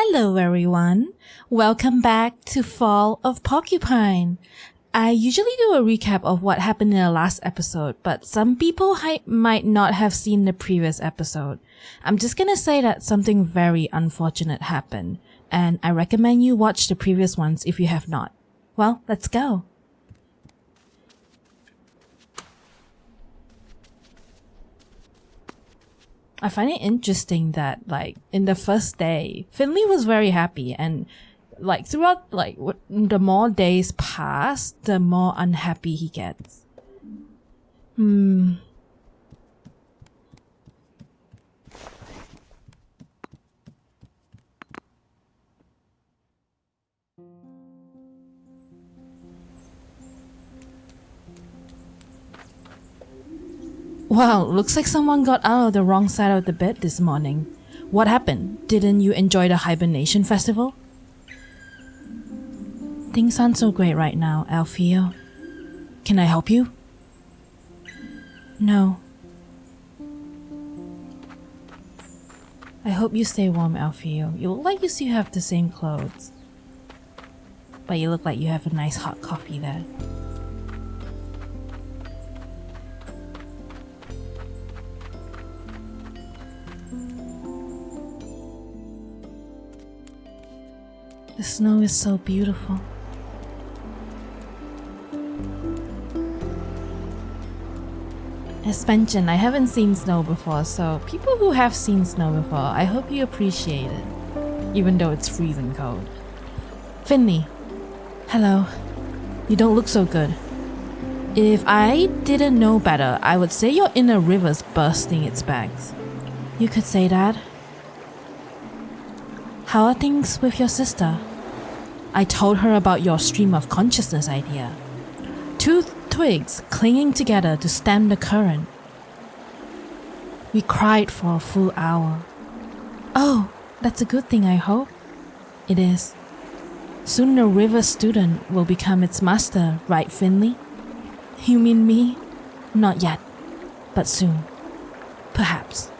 Hello everyone! Welcome back to Fall of Porcupine. I usually do a recap of what happened in the last episode, but some people might not have seen the previous episode. I'm just gonna say that something very unfortunate happened, and I recommend you watch the previous ones if you have not. Well, let's go! I find it interesting that, in the first day, Finley was very happy, and, throughout, the more days pass, the more unhappy he gets. Wow, looks like someone got out of the wrong side of the bed this morning. What happened? Didn't you enjoy the hibernation festival? Things aren't so great right now, Alfio. Can I help you? No. I hope you stay warm, Alfio. You look like you still have the same clothes. But you look like you have a nice hot coffee there. The snow is so beautiful. As mentioned, I haven't seen snow before, so people who have seen snow before, I hope you appreciate it, even though it's freezing cold. Finley. Hello. You don't look so good. If I didn't know better, I would say your inner river's bursting its bags. You could say that. How are things with your sister? I told her about your stream of consciousness idea. 2 twigs clinging together to stem the current. We cried for a full hour. Oh, that's a good thing, I hope. It is. Soon the river student will become its master, right, Finley? You mean me? Not yet, but soon. Perhaps.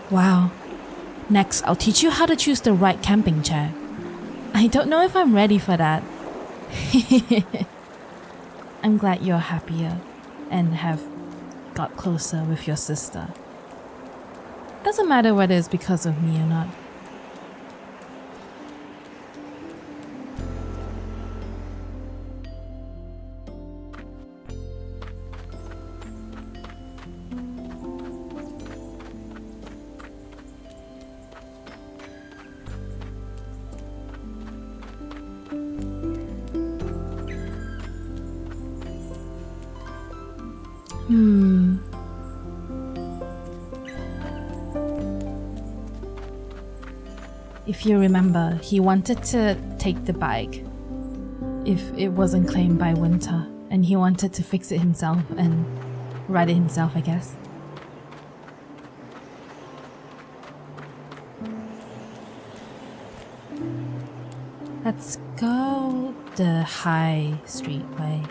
Wow. Next, I'll teach you how to choose the right camping chair. I don't know if I'm ready for that. I'm glad you're happier and have got closer with your sister. Doesn't matter whether it's because of me or not. If you remember, he wanted to take the bike if it wasn't claimed by winter, and he wanted to fix it himself and ride it himself, I guess. Let's go the High Street way.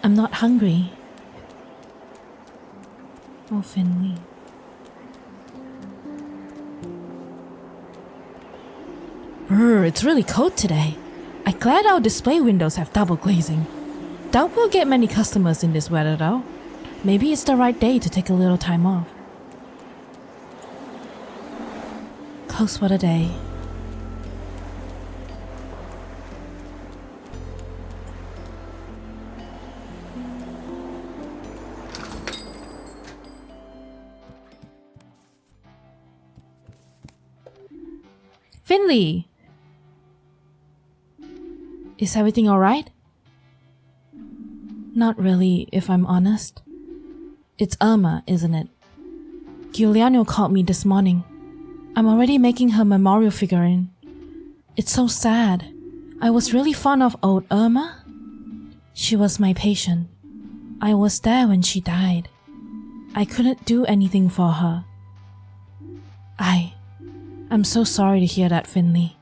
I'm not hungry. Oh, Finley. It's really cold today. I'm glad our display windows have double glazing. Doubt we'll get many customers in this weather though. Maybe it's the right day to take a little time off. Close for the day. Finley! Is everything alright? Not really, if I'm honest. It's Irma, isn't it? Giuliano called me this morning. I'm already making her memorial figurine. It's so sad. I was really fond of old Irma. She was my patient. I was there when she died. I couldn't do anything for her. I'm so sorry to hear that, Finley.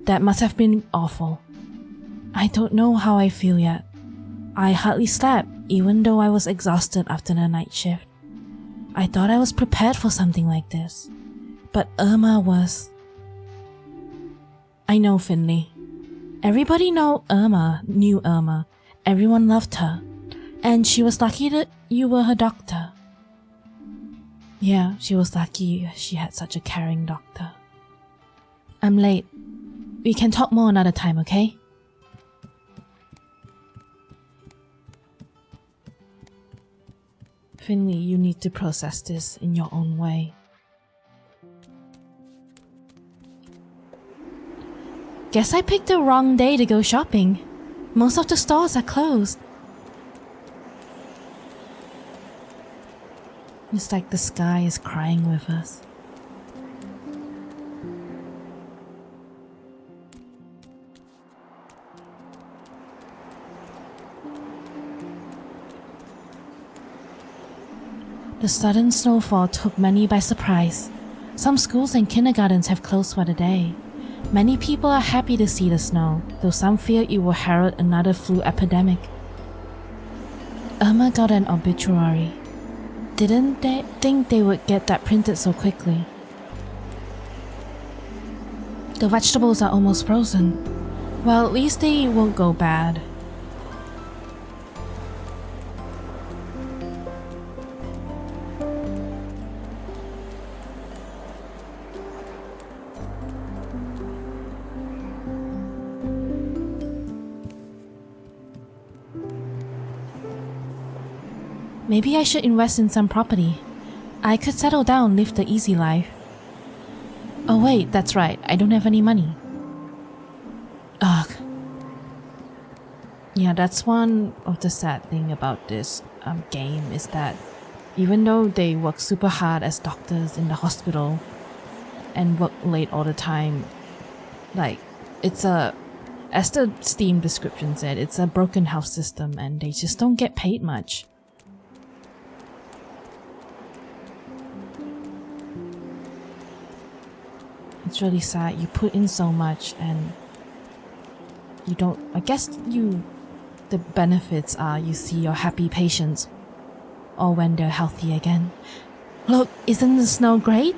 That must have been awful. I don't know how I feel yet. I hardly slept, even though I was exhausted after the night shift. I thought I was prepared for something like this. But Irma was... I know, Finley. Everybody knew Irma. Everyone loved her. And she was lucky that you were her doctor. Yeah, she was lucky she had such a caring doctor. I'm late. We can talk more another time, okay? Finley, you need to process this in your own way. Guess I picked the wrong day to go shopping. Most of the stores are closed. It's like the sky is crying with us. The sudden snowfall took many by surprise. Some schools and kindergartens have closed for the day. Many people are happy to see the snow, though some fear it will herald another flu epidemic. Irma got an obituary. Didn't they think they would get that printed so quickly? The vegetables are almost frozen. Well, at least they won't go bad. Maybe I should invest in some property. I could settle down, live the easy life. Oh wait, that's right, I don't have any money. Ugh. Yeah, that's one of the sad thing about this game is that even though they work super hard as doctors in the hospital and work late all the time, like it's as the Steam description said, it's a broken health system and they just don't get paid much. It's really sad. You put in so much and you don't... I guess the benefits are you see your happy patients or when they're healthy again. Look, isn't the snow great?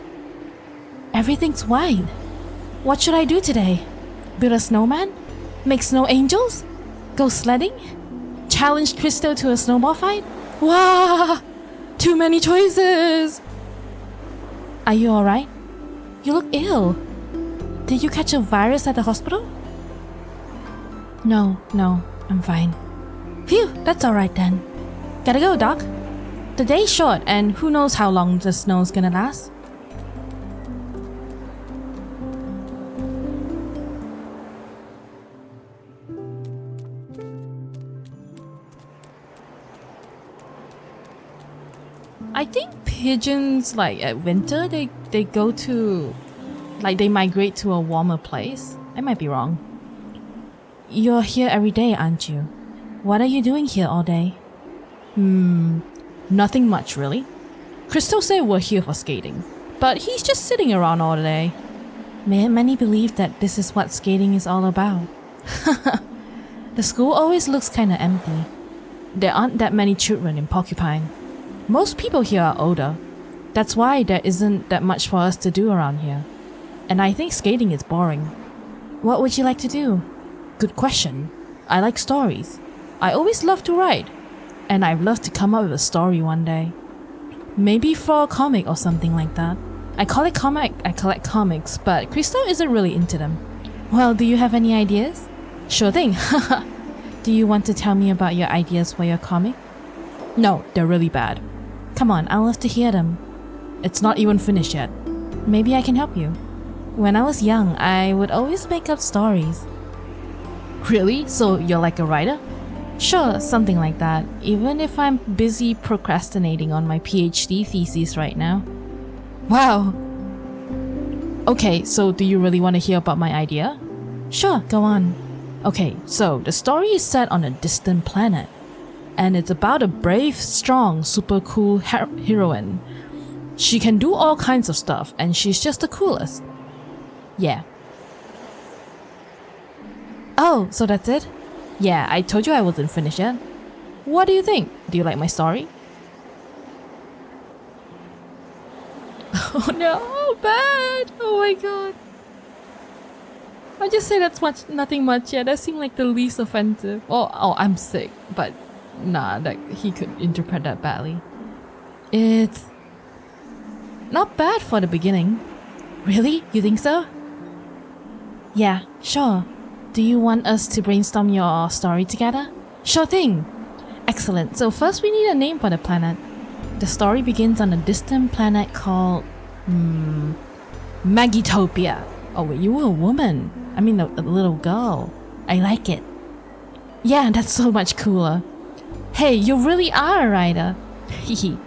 Everything's white. What should I do today? Build a snowman? Make snow angels? Go sledding? Challenge Crystal to a snowball fight? Wow! Too many choices! Are you alright? You look ill. Did you catch a virus at the hospital? No, I'm fine. Phew, that's alright then. Gotta go, Doc. The day's short and who knows how long the snow's gonna last. I think pigeons, like at winter, they go to, like they migrate to a warmer place. I might be wrong. You're here every day, aren't you? What are you doing here all day? Nothing much really. Crystal said we're here for skating, but he's just sitting around all day. Many believe that this is what skating is all about. The school always looks kinda empty. There aren't that many children in Porcupine. Most people here are older. That's why there isn't that much for us to do around here. And I think skating is boring. What would you like to do? Good question. I like stories. I always love to write. And I'd love to come up with a story one day. Maybe for a comic or something like that. I collect comics, but Crystal isn't really into them. Well, do you have any ideas? Sure thing. Do you want to tell me about your ideas for your comic? No, they're really bad. Come on, I'd love to hear them. It's not even finished yet. Maybe I can help you. When I was young, I would always make up stories. Really? So you're like a writer? Sure, something like that, even if I'm busy procrastinating on my PhD thesis right now. Wow! Okay, so do you really want to hear about my idea? Sure, go on. Okay, so the story is set on a distant planet. And it's about a brave, strong, super cool heroine. She can do all kinds of stuff and she's just the coolest. Yeah. Oh, so that's it? Yeah, I told you I wasn't finished yet. What do you think? Do you like my story? Oh no, bad! Oh my god. I just say nothing much, yeah, that seemed like the least offensive. Oh, I'm sick, but nah, that he could interpret that badly. It's not bad for the beginning. Really? You think so? Yeah, sure. Do you want us to brainstorm your story together? Sure thing! Excellent, so first we need a name for the planet. The story begins on a distant planet called... Magitopia. Oh wait, you were a woman. I mean a little girl. I like it. Yeah, that's so much cooler. Hey, you really are a writer. Hehe.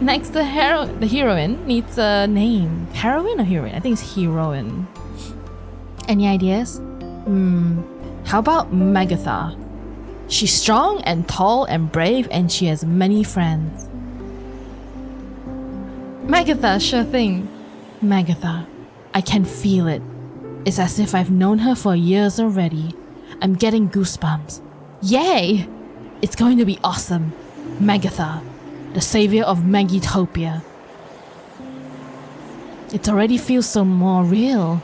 Next, the heroine needs a name. Heroine or heroine? I think it's heroine. Any ideas? How about Megatha? She's strong and tall and brave and she has many friends. Megatha, sure thing. Megatha. I can feel it. It's as if I've known her for years already. I'm getting goosebumps. Yay! It's going to be awesome. Megatha, the savior of Magitopia. It already feels so more real.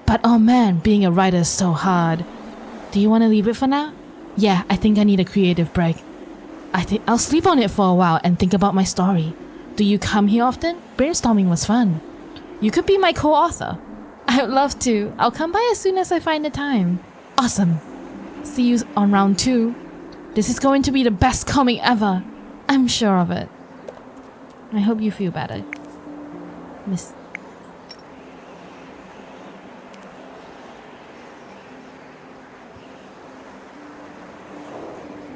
But oh man, being a writer is so hard. Do you want to leave it for now? Yeah, I think I need a creative break. I think I'll sleep on it for a while and think about my story. Do you come here often? Brainstorming was fun. You could be my co-author. I would love to. I'll come by as soon as I find the time. Awesome. See you on round 2. This is going to be the best comic ever. I'm sure of it. I hope you feel better, Miss.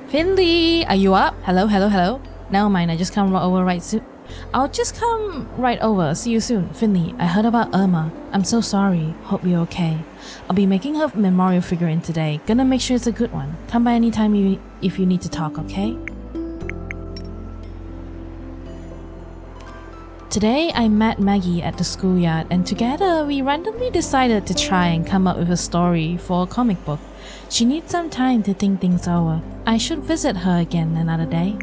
Finley, are you up? Hello. Never mind, I just come over right soon. I'll just come right over. See you soon. Finley, I heard about Irma. I'm so sorry. Hope you're okay. I'll be making her memorial figurine today. Gonna make sure it's a good one. Come by anytime if you need to talk, okay? Today, I met Maggie at the schoolyard and together we randomly decided to try and come up with a story for a comic book. She needs some time to think things over. I should visit her again another day.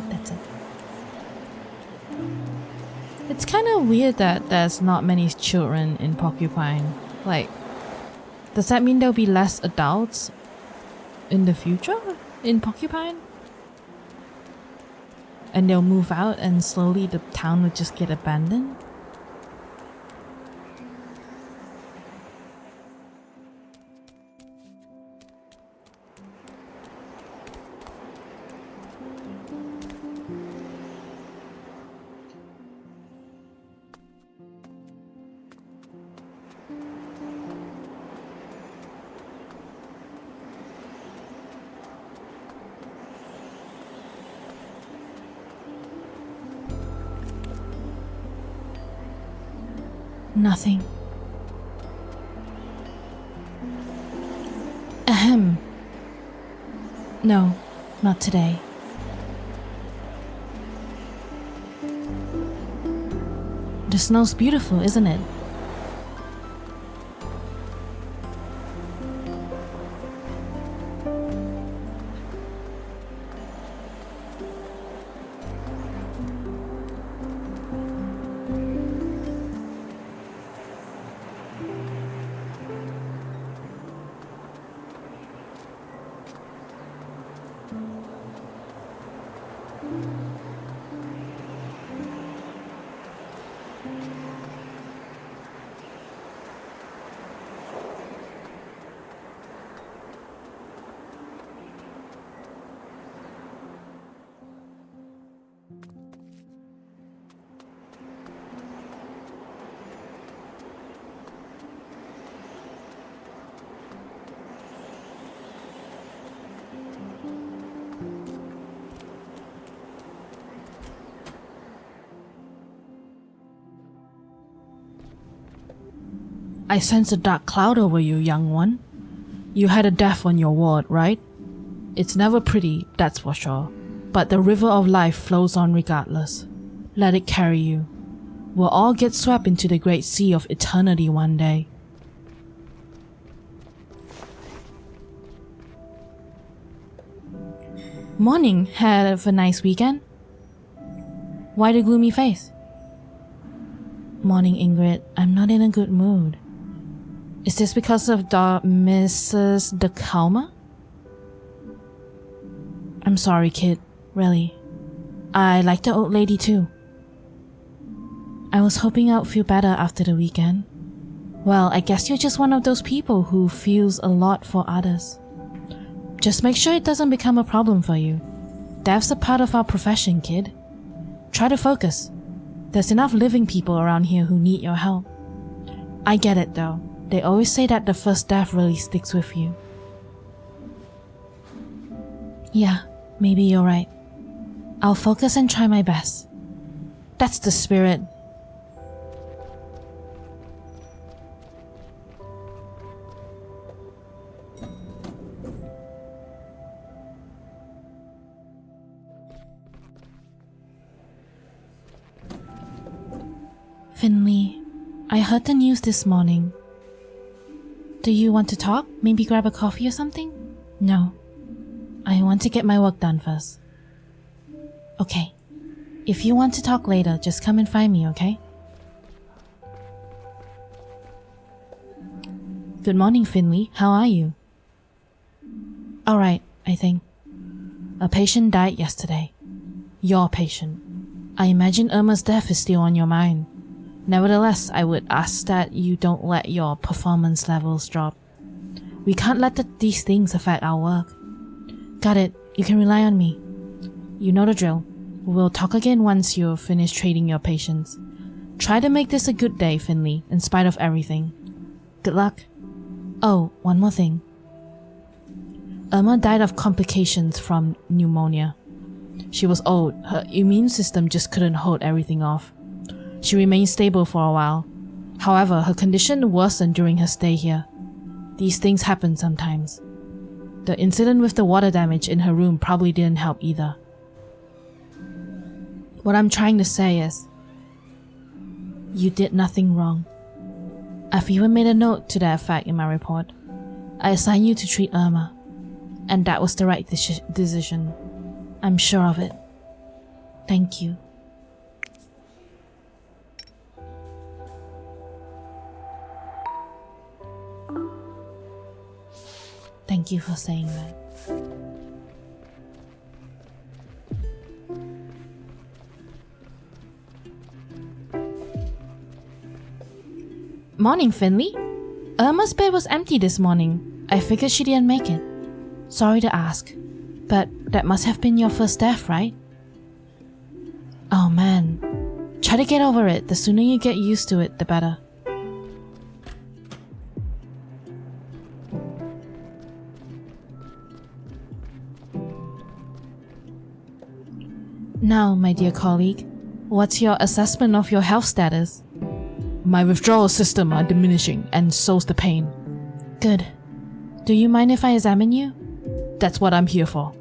That's it. It's kind of weird that there's not many children in Porcupine. Like, does that mean there'll be less adults in the future in Porcupine? And they'll move out and slowly the town will just get abandoned? Nothing. Ahem. No, not today. The snow's beautiful, isn't it? I sense a dark cloud over you, young one. You had a death on your ward, right? It's never pretty, that's for sure. But the river of life flows on regardless. Let it carry you. We'll all get swept into the great sea of eternity one day. Morning. Have a nice weekend? Why the gloomy face? Morning, Ingrid. I'm not in a good mood. Is this because of Mrs. De Calma? I'm sorry, kid. Really. I like the old lady too. I was hoping I'd feel better after the weekend. Well, I guess you're just one of those people who feels a lot for others. Just make sure it doesn't become a problem for you. That's a part of our profession, kid. Try to focus. There's enough living people around here who need your help. I get it though. They always say that the first death really sticks with you. Yeah, maybe you're right. I'll focus and try my best. That's the spirit. Finley, I heard the news this morning. Do you want to talk? Maybe grab a coffee or something? No. I want to get my work done first. Okay. If you want to talk later, just come and find me, okay? Good morning, Finley. How are you? Alright, I think. A patient died yesterday. Your patient. I imagine Irma's death is still on your mind. Nevertheless, I would ask that you don't let your performance levels drop. We can't let these things affect our work. Got it. You can rely on me. You know the drill. We'll talk again once you're finished treating your patients. Try to make this a good day, Finley, in spite of everything. Good luck. Oh, one more thing. Irma died of complications from pneumonia. She was old. Her immune system just couldn't hold everything off. She remained stable for a while. However, her condition worsened during her stay here. These things happen sometimes. The incident with the water damage in her room probably didn't help either. What I'm trying to say is, you did nothing wrong. I've even made a note to that effect in my report. I assigned you to treat Irma, and that was the right decision. I'm sure of it. Thank you. Thank you for saying that. Morning, Finley. Irma's bed was empty this morning. I figured she didn't make it. Sorry to ask, but that must have been your first death, right? Oh man. Try to get over it. The sooner you get used to it, the better. Now, my dear colleague, what's your assessment of your health status? My withdrawal system are diminishing, and so's the pain. Good. Do you mind if I examine you? That's what I'm here for.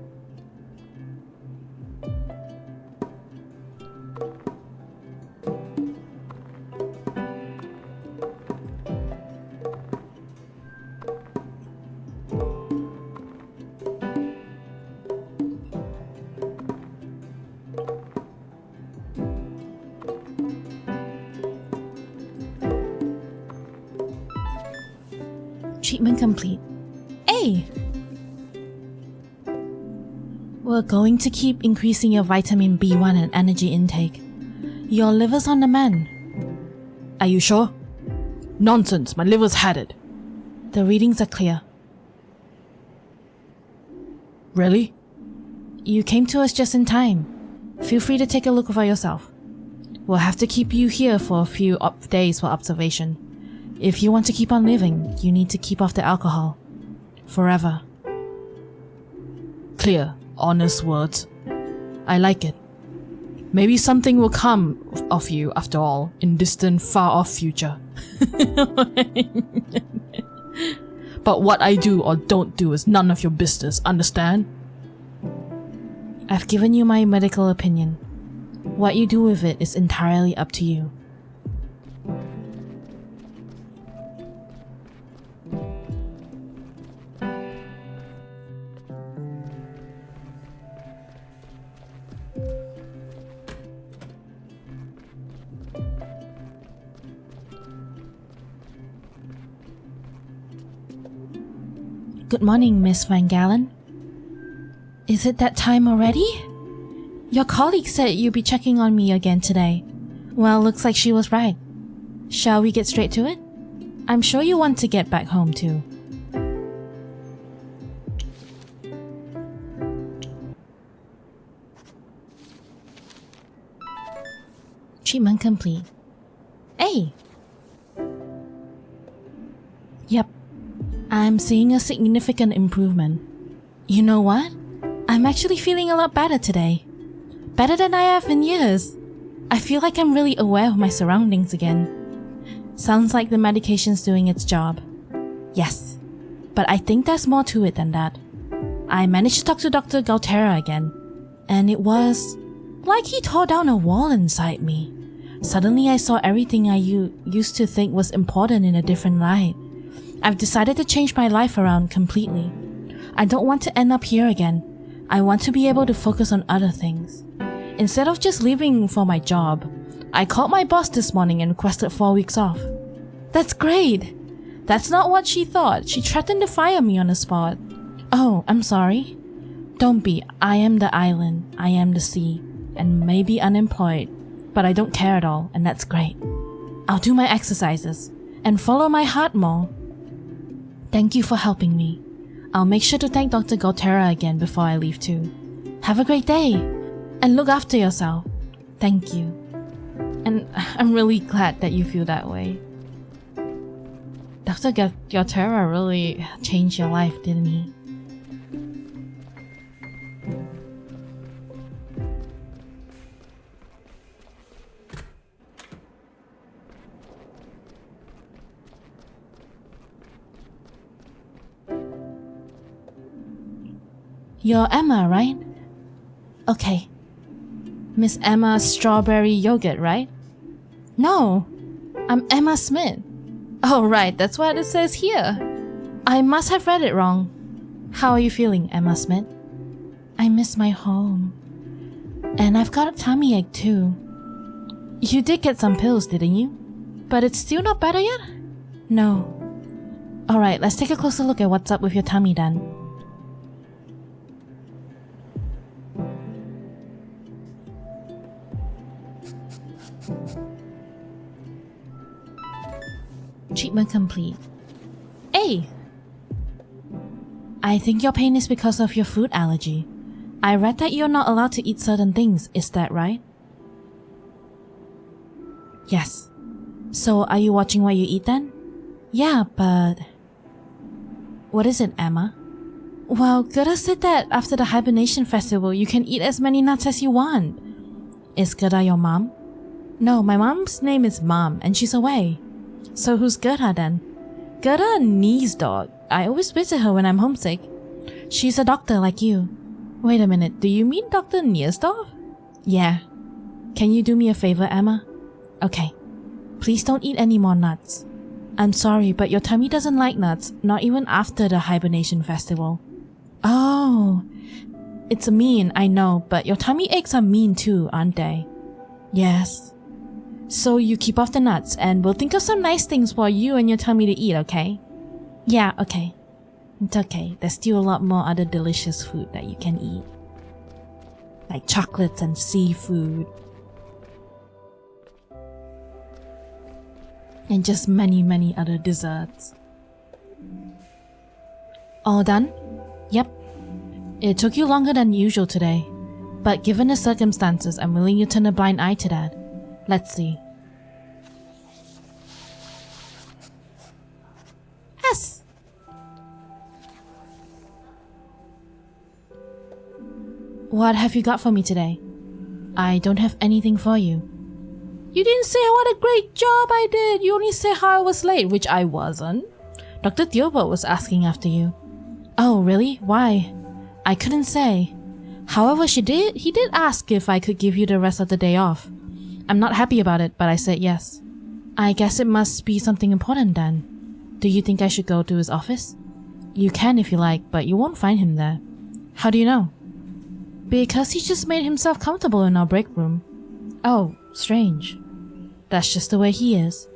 Treatment complete. Hey! We're going to keep increasing your vitamin B1 and energy intake. Your liver's on the mend. Are you sure? Nonsense, my liver's had it. The readings are clear. Really? You came to us just in time. Feel free to take a look for yourself. We'll have to keep you here for a few days for observation. If you want to keep on living, you need to keep off the alcohol. Forever. Clear, honest words. I like it. Maybe something will come of you after all, in distant, far-off future. But what I do or don't do is none of your business, understand? I've given you my medical opinion. What you do with it is entirely up to you. Good morning, Miss Van Galen. Is it that time already? Your colleague said you'd be checking on me again today. Well, looks like she was right. Shall we get straight to it? I'm sure you want to get back home too. Treatment complete. Hey! Yep. I'm seeing a significant improvement. You know what? I'm actually feeling a lot better today. Better than I have in years. I feel like I'm really aware of my surroundings again. Sounds like the medication's doing its job. Yes, but I think there's more to it than that. I managed to talk to Dr. Galterra again, and it was like he tore down a wall inside me. Suddenly I saw everything I used to think was important in a different light. I've decided to change my life around completely. I don't want to end up here again. I want to be able to focus on other things. Instead of just leaving for my job, I called my boss this morning and requested 4 weeks off. That's great! That's not what she thought. She threatened to fire me on the spot. Oh, I'm sorry. Don't be. I am the island. I am the sea. And maybe unemployed. But I don't care at all, and that's great. I'll do my exercises and follow my heart more. Thank you for helping me. I'll make sure to thank Dr. Galterra again before I leave too. Have a great day, and look after yourself. Thank you. And I'm really glad that you feel that way. Dr. Galterra really changed your life, didn't he? You're Emma, right? Okay. Miss Emma Strawberry Yogurt, right? No, I'm Emma Smith. Oh, right, that's what it says here. I must have read it wrong. How are you feeling, Emma Smith? I miss my home. And I've got a tummy ache too. You did get some pills, didn't you? But it's still not better yet? No. Alright, let's take a closer look at what's up with your tummy then. Treatment complete. Hey! I think your pain is because of your food allergy. I read that you're not allowed to eat certain things, is that right? Yes. So are you watching what you eat then? Yeah, but... What is it, Emma? Well, Gerda said that after the hibernation festival you can eat as many nuts as you want. Is Gerda your mom? No, my mom's name is Mom and she's away. So who's Gerda then? Gerda Nee's dog. I always visit her when I'm homesick. She's a doctor like you. Wait a minute, do you mean Dr. Niersdorf? Yeah. Can you do me a favor, Emma? Okay. Please don't eat any more nuts. I'm sorry, but your tummy doesn't like nuts, not even after the hibernation festival. Oh. It's mean, I know, but your tummy aches are mean too, aren't they? Yes. So you keep off the nuts and we'll think of some nice things for you and your tummy to eat, okay? Yeah, okay. It's okay. There's still a lot more other delicious food that you can eat. Like chocolates and seafood. And just many, many other desserts. All done? Yep. It took you longer than usual today. But given the circumstances, I'm willing to turn a blind eye to that. Let's see. Yes! What have you got for me today? I don't have anything for you. You didn't say what a great job I did. You only said how I was late, which I wasn't. Dr. Theobald was asking after you. Oh, really? Why? I couldn't say. However, he did ask if I could give you the rest of the day off. I'm not happy about it, but I said yes. I guess it must be something important then. Do you think I should go to his office? You can if you like, but you won't find him there. How do you know? Because he just made himself comfortable in our break room. Oh, strange. That's just the way he is.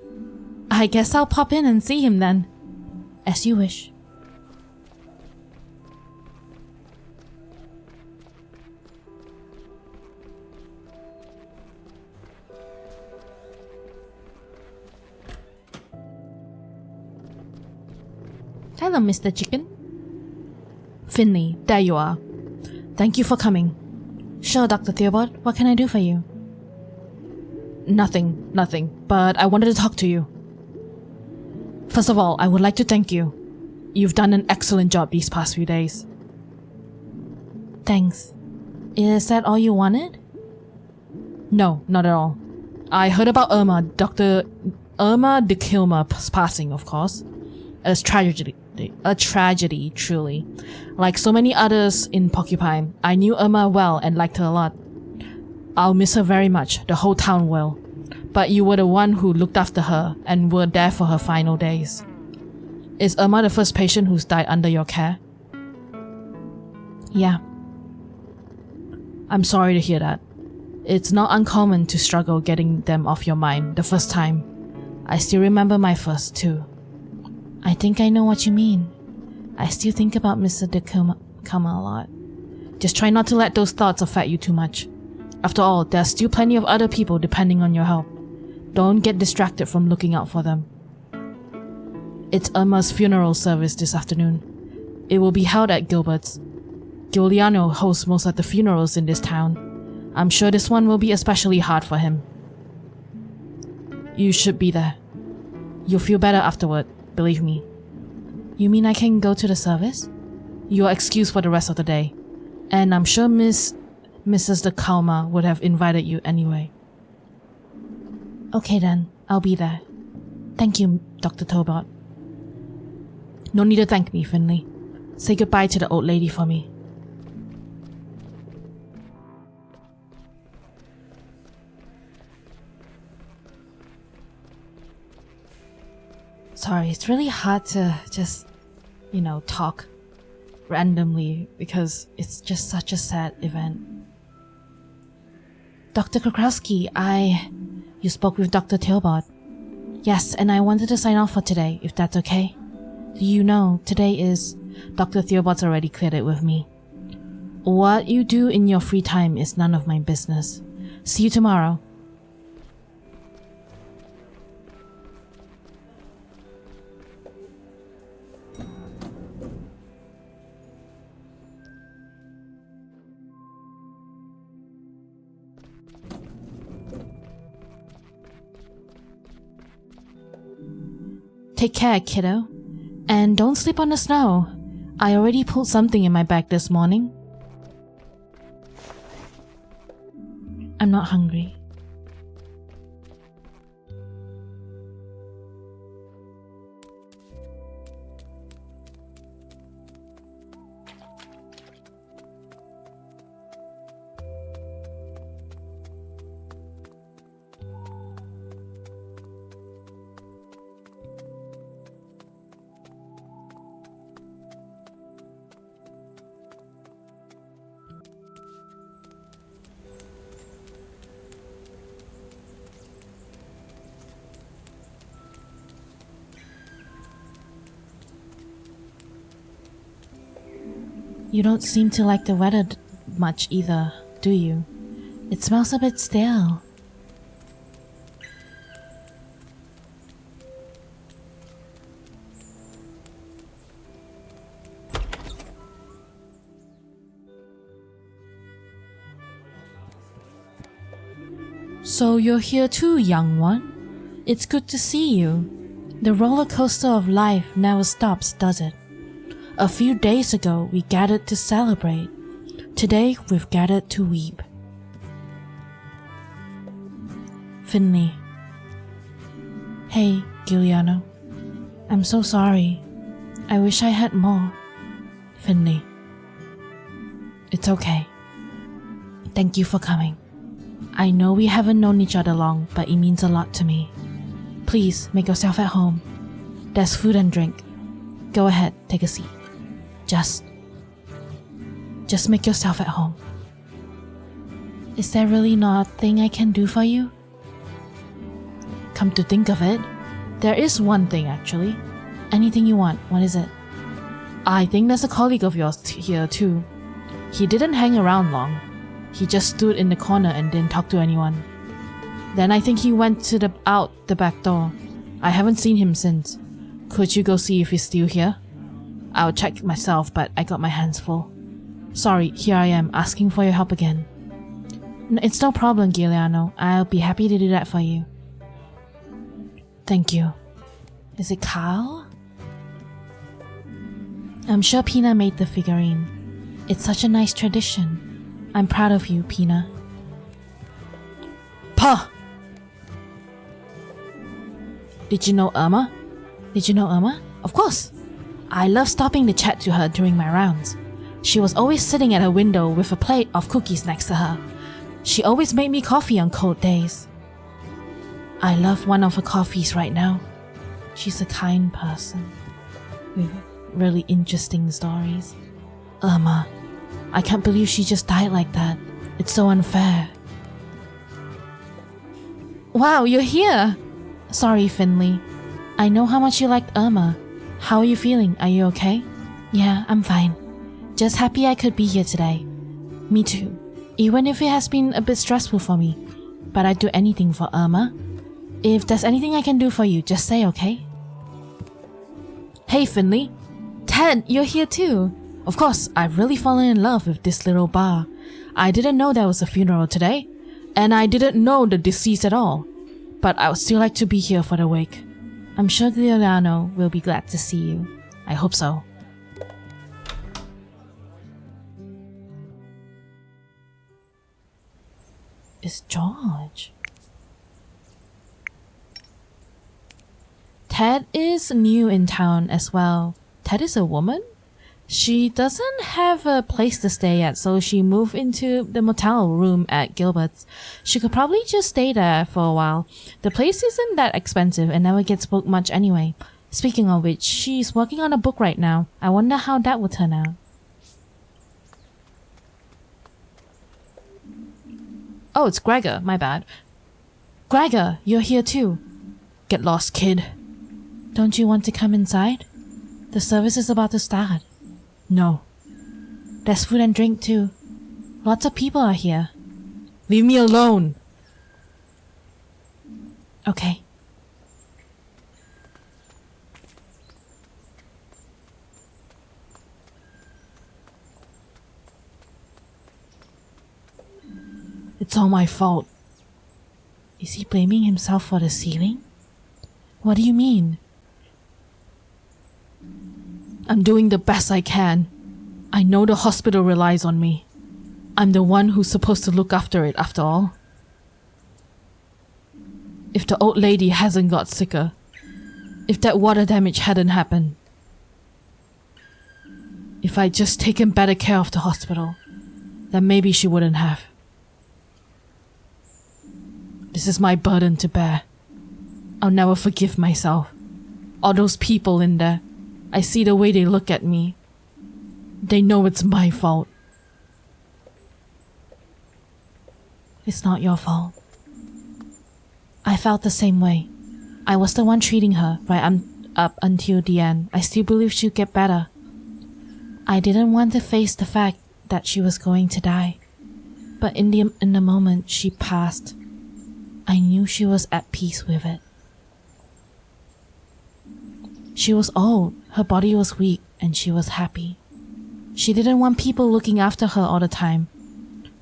I guess I'll pop in and see him then. As you wish. Hello, Mr. Chicken. Finley, there you are. Thank you for coming. Sure, Dr. Theobald, what can I do for you? Nothing, but I wanted to talk to you. First of all, I would like to thank you. You've done an excellent job these past few days. Thanks. Is that all you wanted? No, not at all. I heard about Dr. Irma de Kilmer's passing, of course. A tragedy, truly. Like so many others in Porcupine, I knew Irma well and liked her a lot. I'll miss her very much, the whole town will. But you were the one who looked after her and were there for her final days. Is Irma the first patient who's died under your care? Yeah. I'm sorry to hear that. It's not uncommon to struggle getting them off your mind the first time. I still remember my first too. I think I know what you mean. I still think about Mr. Dekuma a lot. Just try not to let those thoughts affect you too much. After all, there's still plenty of other people depending on your help. Don't get distracted from looking out for them. It's Irma's funeral service this afternoon. It will be held at Gilbert's. Giuliano hosts most of the funerals in this town. I'm sure this one will be especially hard for him. You should be there. You'll feel better afterward. Believe me. You mean I can go to the service? You are excused for the rest of the day. And I'm sure Mrs. de Kalma would have invited you anyway. Okay then, I'll be there. Thank you, Dr. Tobot. No need to thank me, Finley. Say goodbye to the old lady for me. Sorry, it's really hard to just, talk randomly because it's just such a sad event. Dr. Krakowski, you spoke with Dr. Theobald. Yes, and I wanted to sign off for today, if that's okay. Do you know, today is... Dr. Theobald's already cleared it with me. What you do in your free time is none of my business. See you tomorrow. Take care, kiddo. And don't sleep on the snow. I already pulled something in my bag this morning. I'm not hungry. You don't seem to like the weather much either, do you? It smells a bit stale. So you're here too, young one? It's good to see you. The roller coaster of life never stops, does it? A few days ago, we gathered to celebrate. Today, we've gathered to weep. Finley. Hey, Giuliano. I'm so sorry. I wish I had more. Finley. It's okay. Thank you for coming. I know we haven't known each other long, but it means a lot to me. Please make yourself at home. There's food and drink. Go ahead, take a seat. Just make yourself at home. Is there really nothing I can do for you? Come to think of it, there is one thing actually. Anything you want, what is it? I think there's a colleague of yours here too. He didn't hang around long. He just stood in the corner and didn't talk to anyone. Then I think he went out the back door. I haven't seen him since. Could you go see if he's still here? I'll check myself, but I got my hands full. Sorry, here I am, asking for your help again. It's no problem, Giuliano. I'll be happy to do that for you. Thank you. Is it Carl? I'm sure Pina made the figurine. It's such a nice tradition. I'm proud of you, Pina. Pah! Did you know Irma? Of course. I love stopping to chat to her during my rounds. She was always sitting at her window with a plate of cookies next to her. She always made me coffee on cold days. I love one of her coffees right now. She's a kind person with really interesting stories. Irma, I can't believe she just died like that. It's so unfair. Wow, you're here! Sorry, Finley. I know how much you liked Irma. How are you feeling? Are you okay? Yeah, I'm fine. Just happy I could be here today. Me too. Even if it has been a bit stressful for me. But I'd do anything for Irma. If there's anything I can do for you, just say, okay? Hey, Finley. Ted, you're here too. Of course, I've really fallen in love with this little bar. I didn't know there was a funeral today. And I didn't know the deceased at all. But I would still like to be here for the wake. I'm sure Giuliano will be glad to see you. I hope so. It's George. Ted is new in town as well. Ted is a woman? She doesn't have a place to stay at, so she moved into the motel room at Gilbert's. She could probably just stay there for a while. The place isn't that expensive and never gets booked much anyway. Speaking of which, she's working on a book right now. I wonder how that would turn out. Oh, it's Gregor, my bad. Gregor, you're here too. Get lost, kid. Don't you want to come inside? The service is about to start. No. There's food and drink too. Lots of people are here. Leave me alone! Okay. It's all my fault. Is he blaming himself for the ceiling? What do you mean? I'm doing the best I can. I know the hospital relies on me. I'm the one who's supposed to look after it after all. If the old lady hasn't got sicker, if that water damage hadn't happened, if I'd just taken better care of the hospital, then maybe she wouldn't have. This is my burden to bear. I'll never forgive myself. All those people in there, I see the way they look at me. They know it's my fault. It's not your fault. I felt the same way. I was the one treating her right up until the end. I still believe she'd get better. I didn't want to face the fact that she was going to die. But in the moment she passed, I knew she was at peace with it. She was old, her body was weak, and she was happy. She didn't want people looking after her all the time.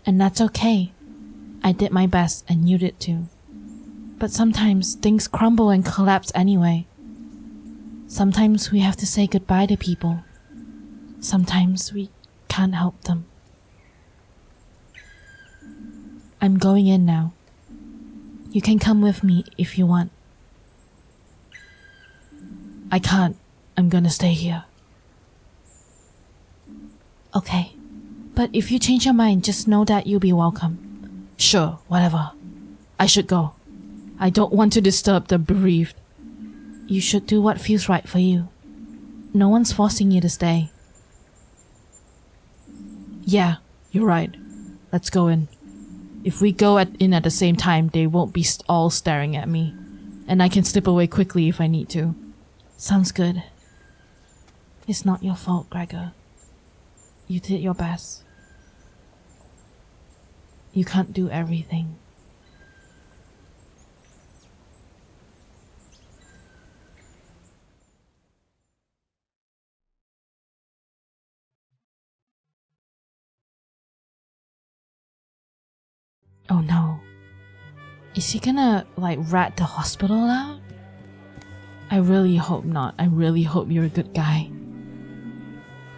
And that's okay. I did my best and you did too. But sometimes things crumble and collapse anyway. Sometimes we have to say goodbye to people. Sometimes we can't help them. I'm going in now. You can come with me if you want. I can't. I'm gonna stay here. Okay. But if you change your mind, just know that you'll be welcome. Sure, whatever. I should go. I don't want to disturb the bereaved. You should do what feels right for you. No one's forcing you to stay. Yeah, you're right. Let's go in. If we go in at the same time, they won't be all staring at me. And I can slip away quickly if I need to. Sounds good. It's not your fault, Gregor. You did your best. You can't do everything. Oh no. Is he gonna, rat the hospital out? I really hope not. I really hope you're a good guy.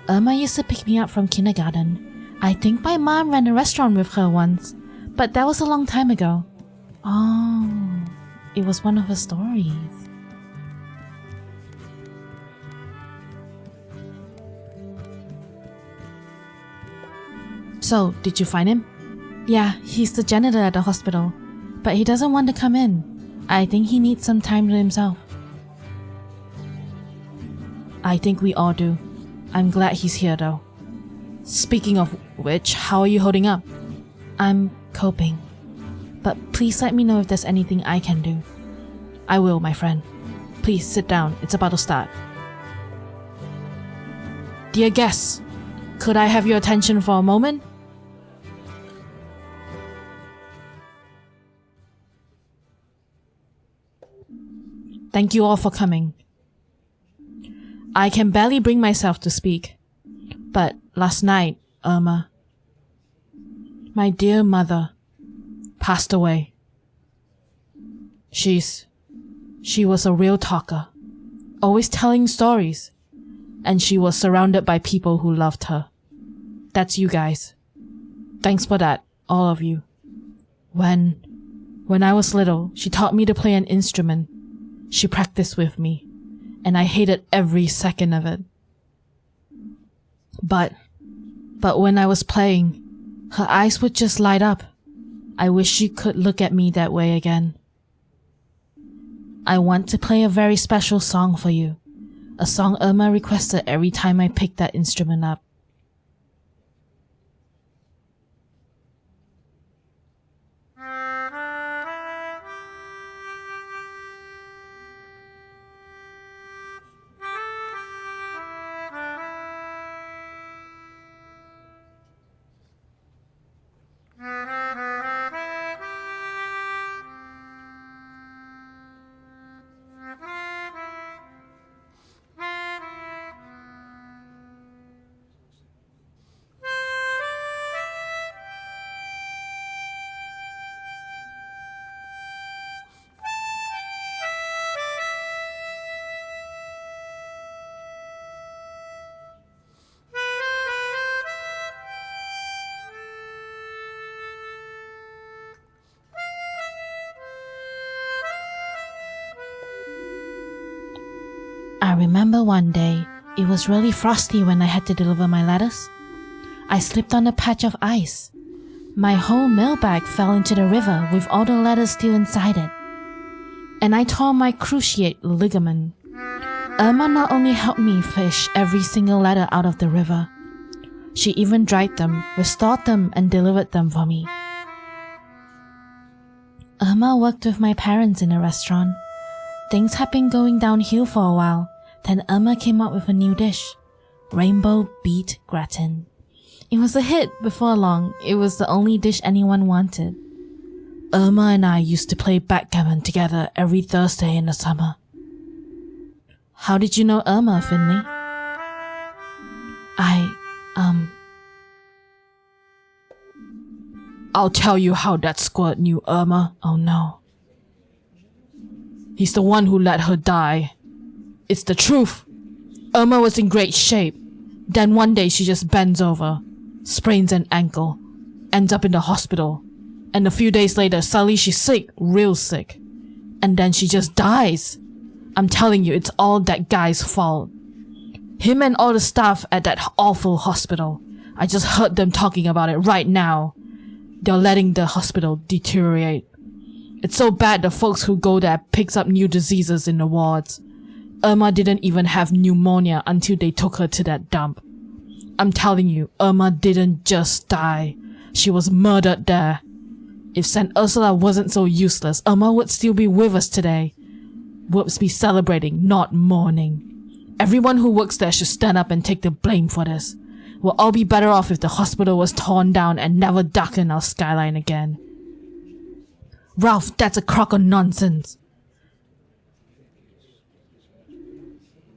Irma used to pick me up from kindergarten. I think my mom ran a restaurant with her once, but that was a long time ago. Oh, it was one of her stories. So, did you find him? Yeah, he's the janitor at the hospital, but he doesn't want to come in. I think he needs some time to himself. I think we all do. I'm glad he's here though. Speaking of which, how are you holding up? I'm coping. But please let me know if there's anything I can do. I will, my friend. Please sit down, it's about to start. Dear guests, could I have your attention for a moment? Thank you all for coming. I can barely bring myself to speak, but last night, Irma, my dear mother, passed away. She was a real talker, always telling stories, and she was surrounded by people who loved her. That's you guys. Thanks for that, all of you. When I was little, she taught me to play an instrument. She practiced with me, and I hated every second of it. But when I was playing, her eyes would just light up. I wish she could look at me that way again. I want to play a very special song for you, a song Irma requested every time I picked that instrument up. I remember one day, it was really frosty when I had to deliver my letters. I slipped on a patch of ice. My whole mailbag fell into the river with all the letters still inside it. And I tore my cruciate ligament. Irma not only helped me fish every single letter out of the river, she even dried them, restored them, and delivered them for me. Irma worked with my parents in a restaurant. Things had been going downhill for a while. Then Irma came up with a new dish, rainbow beet gratin. It was a hit before long. It was the only dish anyone wanted. Irma and I used to play backgammon together every Thursday in the summer. How did you know Irma, Finley? I'll tell you how that squirt knew Irma. Oh no. He's the one who let her die. It's the truth. Irma was in great shape. Then one day she just bends over, sprains an ankle, ends up in the hospital. And a few days later, suddenly she's sick, real sick. And then she just dies. I'm telling you, it's all that guy's fault. Him and all the staff at that awful hospital. I just heard them talking about it right now. They're letting the hospital deteriorate. It's so bad the folks who go there picks up new diseases in the wards. Irma didn't even have pneumonia until they took her to that dump. I'm telling you, Irma didn't just die. She was murdered there. If St. Ursula wasn't so useless, Irma would still be with us today. Would be celebrating, not mourning. Everyone who works there should stand up and take the blame for this. We'll all be better off if the hospital was torn down and never darkened our skyline again. Ralph, that's a crock of nonsense.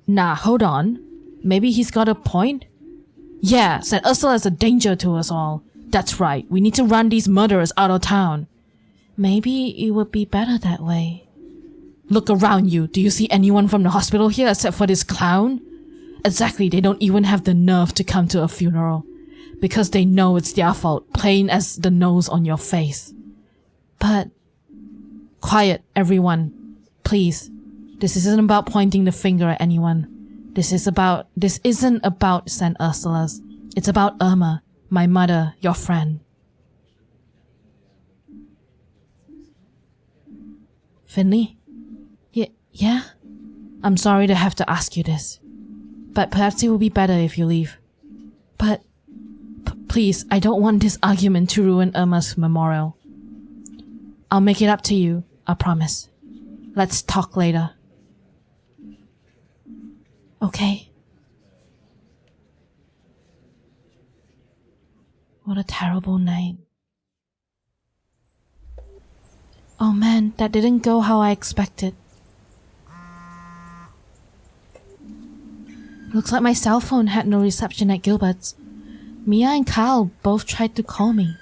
Nah, hold on. Maybe he's got a point? Yeah, St. Ursula's a danger to us all. That's right, we need to run these murderers out of town. Maybe it would be better that way. Look around you. Do you see anyone from the hospital here except for this clown? Exactly, they don't even have the nerve to come to a funeral. Because they know it's their fault, plain as the nose on your face. But... quiet, everyone. Please. This isn't about pointing the finger at anyone. This isn't about St. Ursula's. It's about Irma, my mother, your friend. Finley? Yeah? I'm sorry to have to ask you this. But perhaps it will be better if you leave. But... please, I don't want this argument to ruin Irma's memorial. I'll make it up to you, I promise. Let's talk later. Okay. What a terrible night. Oh man, that didn't go how I expected. Looks like my cell phone had no reception at Gilbert's. Mia and Kyle both tried to call me.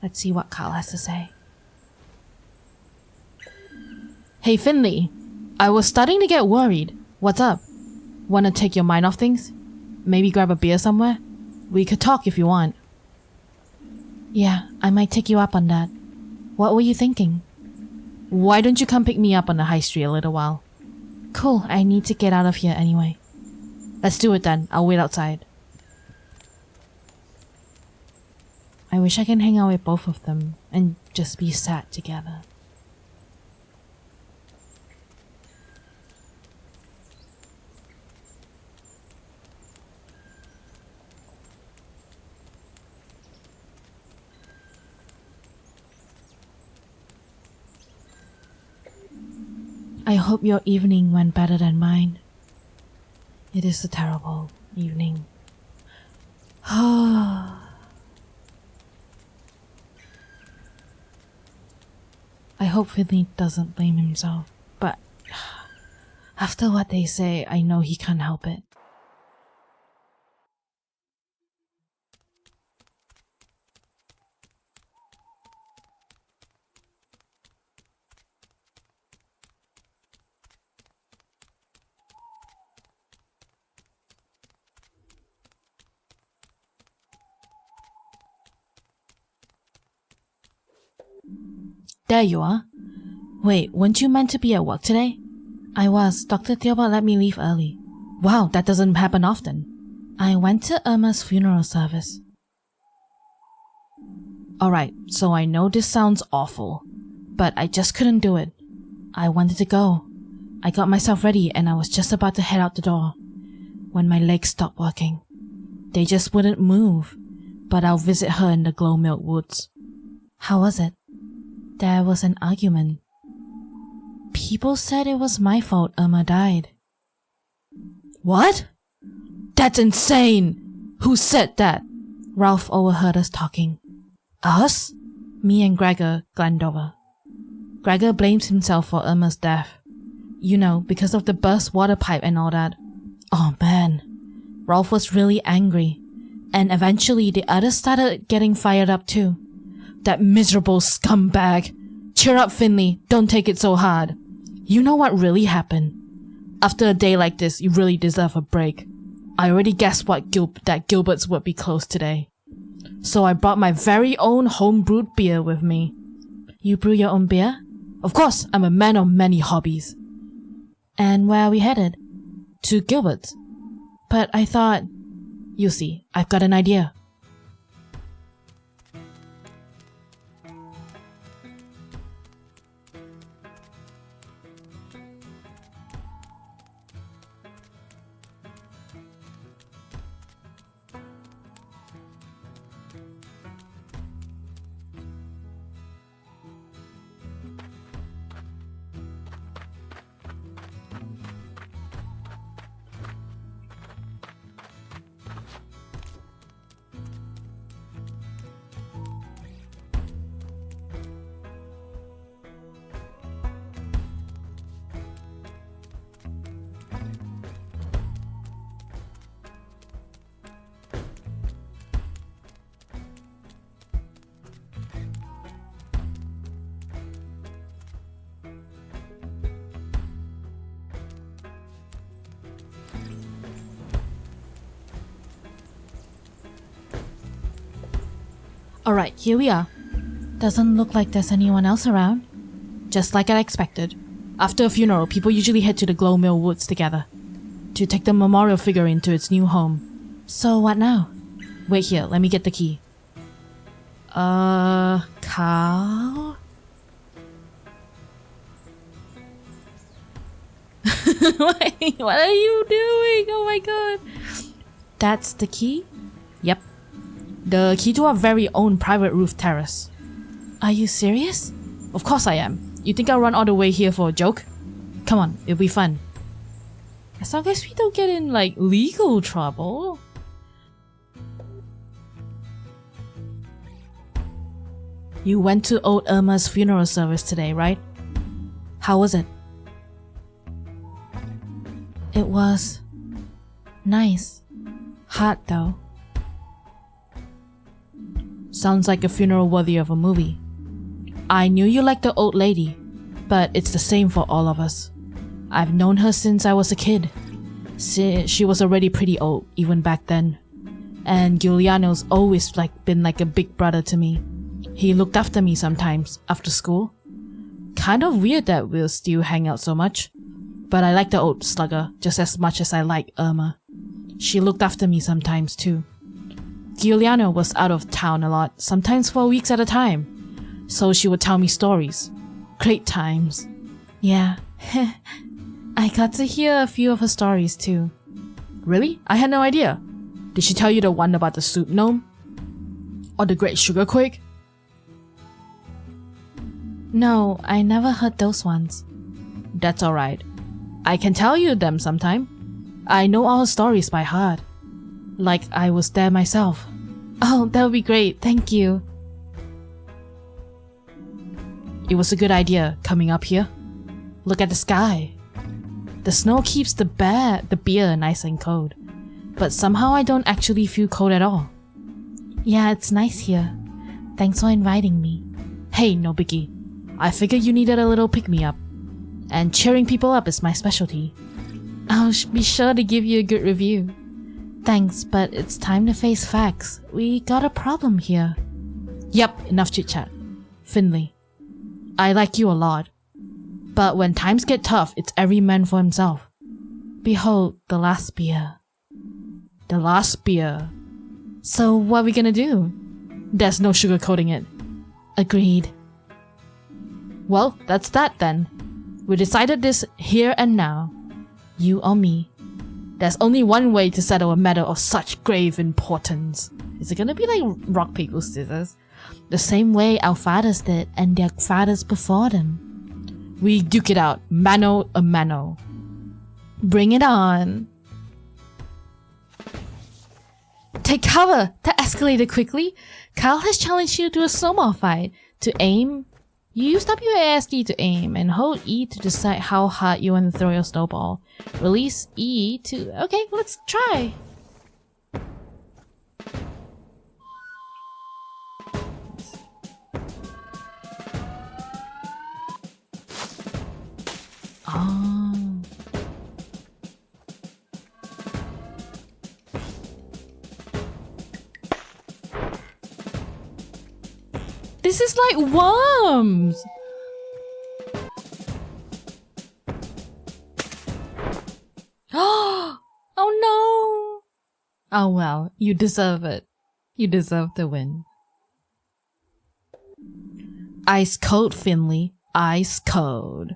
Let's see what Kyle has to say. Hey Finley, I was starting to get worried. What's up? Wanna take your mind off things? Maybe grab a beer somewhere? We could talk if you want. Yeah, I might take you up on that. What were you thinking? Why don't you come pick me up on the high street a little while? Cool, I need to get out of here anyway. Let's do it then, I'll wait outside. I wish I can hang out with both of them and just be sad together. I hope your evening went better than mine. It is a terrible evening. I hope Finley doesn't blame himself, but after what they say, I know he can't help it. There you are. Wait, weren't you meant to be at work today? I was. Dr. Theobald let me leave early. Wow, that doesn't happen often. I went to Irma's funeral service. Alright, so I know this sounds awful, but I just couldn't do it. I wanted to go. I got myself ready and I was just about to head out the door when my legs stopped working. They just wouldn't move, but I'll visit her in the Glow Milk Woods. How was it? There was an argument. People said it was my fault Irma died. What? That's insane! Who said that? Ralph overheard us talking. Us? Me and Gregor glanced over. Gregor blames himself for Irma's death. You know, because of the burst water pipe and all that. Oh man. Ralph was really angry. And eventually the others started getting fired up too. That miserable scumbag. Cheer up, Finley. Don't take it so hard. You know what really happened. After a day like this, you really deserve a break. I already guessed that Gilbert's would be closed today. So I brought my very own home-brewed beer with me. You brew your own beer? Of course, I'm a man of many hobbies. And where are we headed? To Gilbert's. But I thought... You see, I've got an idea. Alright, here we are. Doesn't look like there's anyone else around. Just like I expected. After a funeral, people usually head to the Glow Mill Woods together to take the memorial figurine to its new home. So what now? Wait here, let me get the key. Carl? Wait, what are you doing? Oh my god. That's the key? Yep. The key to our very own private roof terrace. Are you serious? Of course I am. You think I'll run all the way here for a joke? Come on, it'll be fun. As long as we don't get in, like, legal trouble. You went to old Irma's funeral service today, right? How was it? It was nice. Hard though. Sounds like a funeral worthy of a movie. I knew you liked the old lady, but it's the same for all of us. I've known her since I was a kid. She was already pretty old, even back then. And Giuliano's always been like a big brother to me. He looked after me sometimes, after school. Kind of weird that we'll still hang out so much. But I like the old slugger just as much as I like Irma. She looked after me sometimes too. Giuliano was out of town a lot, sometimes for weeks at a time. So she would tell me stories. Great times. Yeah, I got to hear a few of her stories too. Really? I had no idea. Did she tell you the one about the soup gnome? Or the great sugar quake? No, I never heard those ones. That's alright. I can tell you them sometime. I know all her stories by heart. Like I was there myself. Oh, that would be great, thank you. It was a good idea coming up here. Look at the sky. The snow keeps the beer nice and cold. But somehow I don't actually feel cold at all. Yeah, it's nice here. Thanks for inviting me. Hey, no biggie. I figured you needed a little pick-me-up. And cheering people up is my specialty. I'll be sure to give you a good review. Thanks, but it's time to face facts. We got a problem here. Yep, enough chit-chat. Finley. I like you a lot. But when times get tough, it's every man for himself. Behold, the last beer. The last beer. So what are we gonna do? There's no sugarcoating it. Agreed. Well, that's that then. We decided this here and now. You or me. There's only one way to settle a matter of such grave importance. Is it gonna be like rock, paper, scissors? The same way our fathers did and their fathers before them. We duke it out, mano a mano. Bring it on. Take cover! That escalated quickly. Kyle has challenged you to a snowball fight. To aim, you use WASD to aim and hold E to decide how hard you want to throw your snowball. Release E to... Okay, let's try. Oh. This is like worms! Oh no! Oh well, you deserve it. You deserve the win. Ice cold, Finley. Ice cold.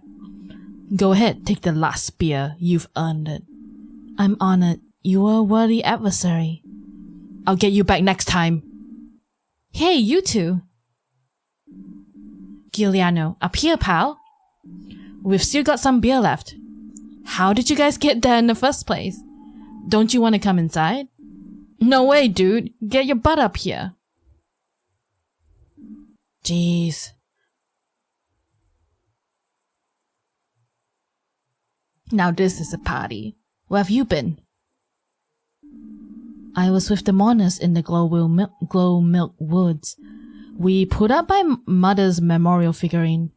Go ahead, take the last spear. You've earned it. I'm honored. You were a worthy adversary. I'll get you back next time. Hey, you two. Giuliano, up here, pal. We've still got some beer left. How did you guys get there in the first place? Don't you want to come inside? No way, dude. Get your butt up here. Jeez. Now this is a party. Where have you been? I was with the mourners in the Glow Milk Woods. We put up my mother's memorial figurine.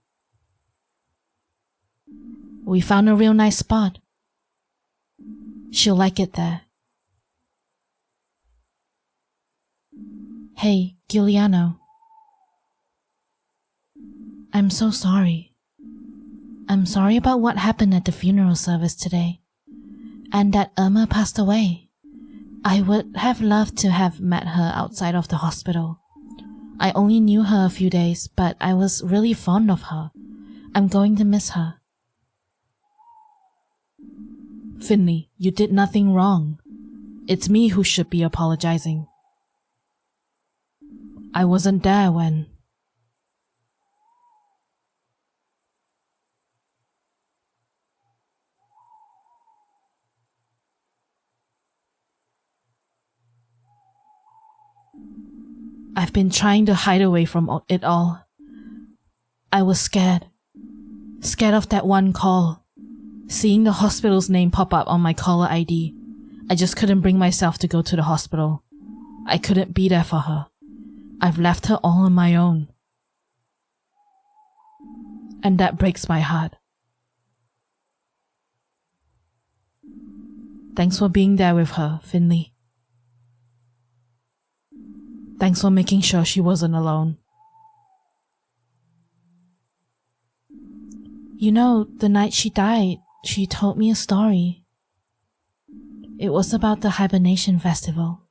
We found a real nice spot. She'll like it there. Hey, Giuliano. I'm so sorry. I'm sorry about what happened at the funeral service today, and that Irma passed away. I would have loved to have met her outside of the hospital. I only knew her a few days, but I was really fond of her. I'm going to miss her. Finley, you did nothing wrong. It's me who should be apologizing. I wasn't there when... I've been trying to hide away from it all. I was scared. Scared of that one call. Seeing the hospital's name pop up on my caller ID. I just couldn't bring myself to go to the hospital. I couldn't be there for her. I've left her all on my own. And that breaks my heart. Thanks for being there with her, Finley. Thanks for making sure she wasn't alone. You know, the night she died, she told me a story. It was about the hibernation festival,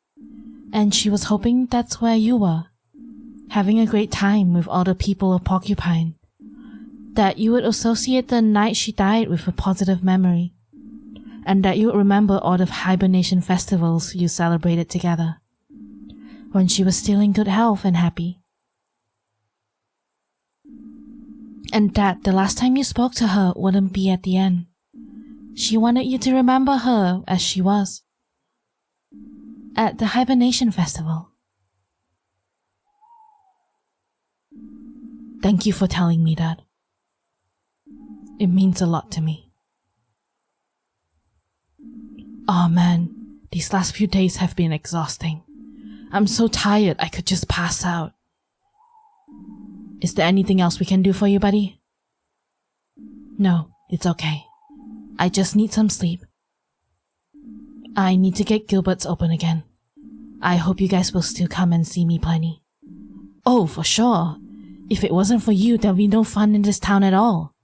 and she was hoping that's where you were, having a great time with all the people of Porcupine, that you would associate the night she died with a positive memory, and that you would remember all the hibernation festivals you celebrated together, when she was still in good health and happy. And that the last time you spoke to her wouldn't be at the end. She wanted you to remember her as she was. At the hibernation festival. Thank you for telling me that. It means a lot to me. Oh man, these last few days have been exhausting. I'm so tired I could just pass out. Is there anything else we can do for you, buddy? No, it's okay. I just need some sleep. I need to get Gilbert's open again. I hope you guys will still come and see me plenty. Oh, for sure. If it wasn't for you, there'd be no fun in this town at all.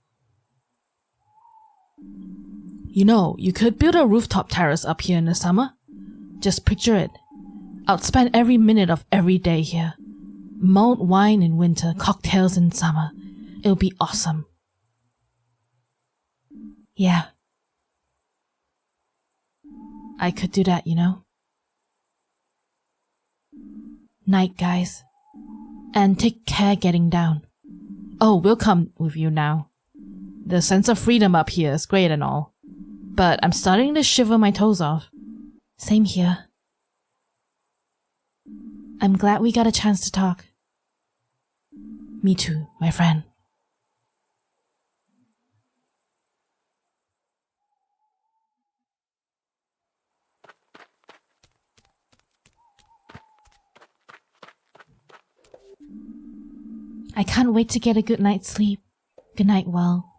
You know, you could build a rooftop terrace up here in the summer. Just picture it. I'd spend every minute of every day here. Mulled wine in winter, cocktails in summer. It'll be awesome. Yeah. I could do that, you know. Night, guys. And take care getting down. Oh, we'll come with you now. The sense of freedom up here is great and all. But I'm starting to shiver my toes off. Same here. I'm glad we got a chance to talk. Me too, my friend. I can't wait to get a good night's sleep. Good night, Well.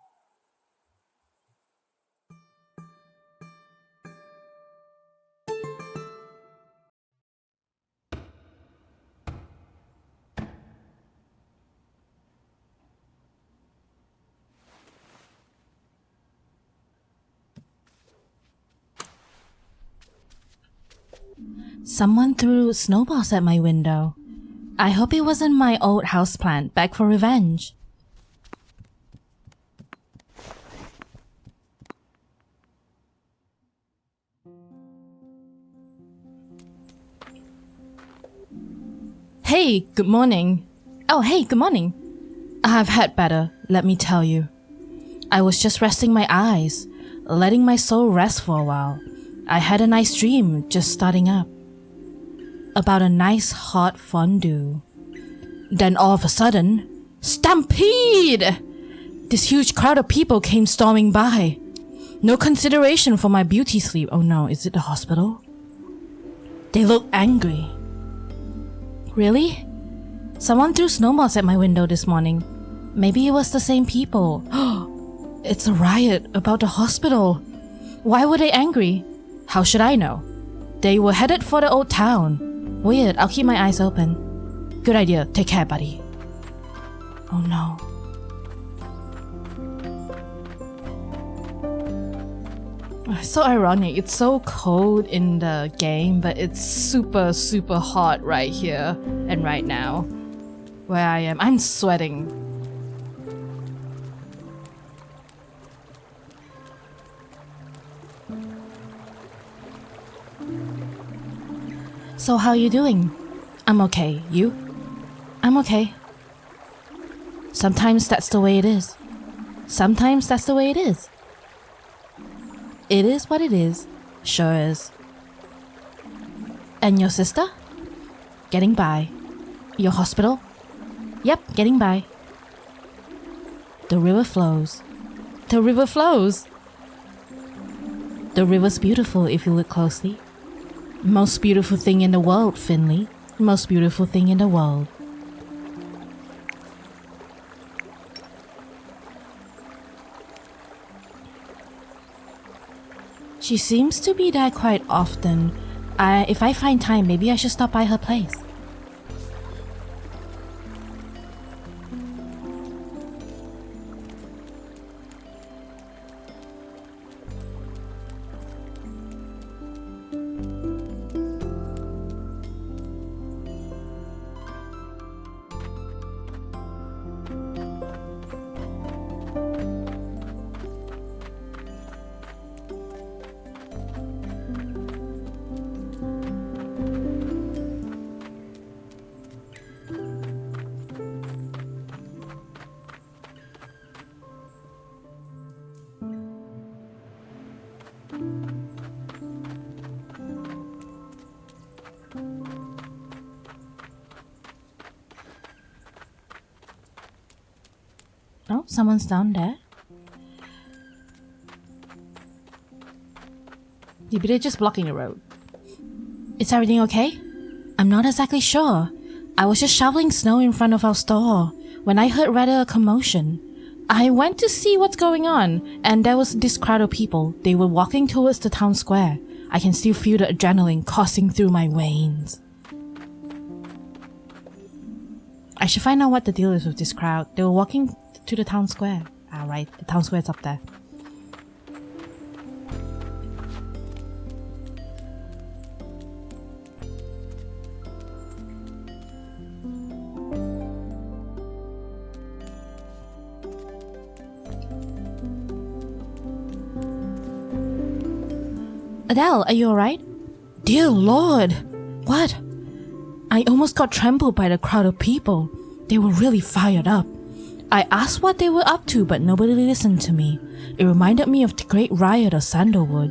Someone threw snowballs at my window. I hope it wasn't my old houseplant back for revenge. Hey, good morning. Oh, hey, good morning. I've had better, let me tell you. I was just resting my eyes, letting my soul rest for a while. I had a nice dream just starting up. About a nice hot fondue. Then all of a sudden, stampede! This huge crowd of people came storming by. No consideration for my beauty sleep. Oh no, is it the hospital? They looked angry. Really? Someone threw snowballs at my window this morning. Maybe it was the same people. It's a riot about the hospital. Why were they angry? How should I know? They were headed for the old town. Weird, I'll keep my eyes open. Good idea, take care, buddy. Oh no. So ironic, it's so cold in the game, but it's super hot right here and right now. Where I am, I'm sweating. So how you doing? I'm okay. You? I'm okay. Sometimes that's the way it is. Sometimes that's the way it is. It is what it is. Sure is. And your sister? Getting by. Your hospital? Yep, getting by. The river flows. The river flows. The river's beautiful if you look closely. Most beautiful thing in the world, Finley. Most beautiful thing in the world. She seems to be there quite often. If I find time, maybe I should stop by her place. Oh, someone's down there. Maybe they're just blocking the road. Is everything okay? I'm not exactly sure. I was just shoveling snow in front of our store when I heard rather a commotion. I went to see what's going on, and there was this crowd of people. They were walking towards the town square. I can still feel the adrenaline coursing through my veins. I should find out what the deal is with this crowd. They were walking to the town square. Ah, right, the town square is up there. Adele, are you alright? Dear Lord! What? I almost got trampled by the crowd of people. They were really fired up. I asked what they were up to, but nobody listened to me. It reminded me of the great riot of Sandalwood.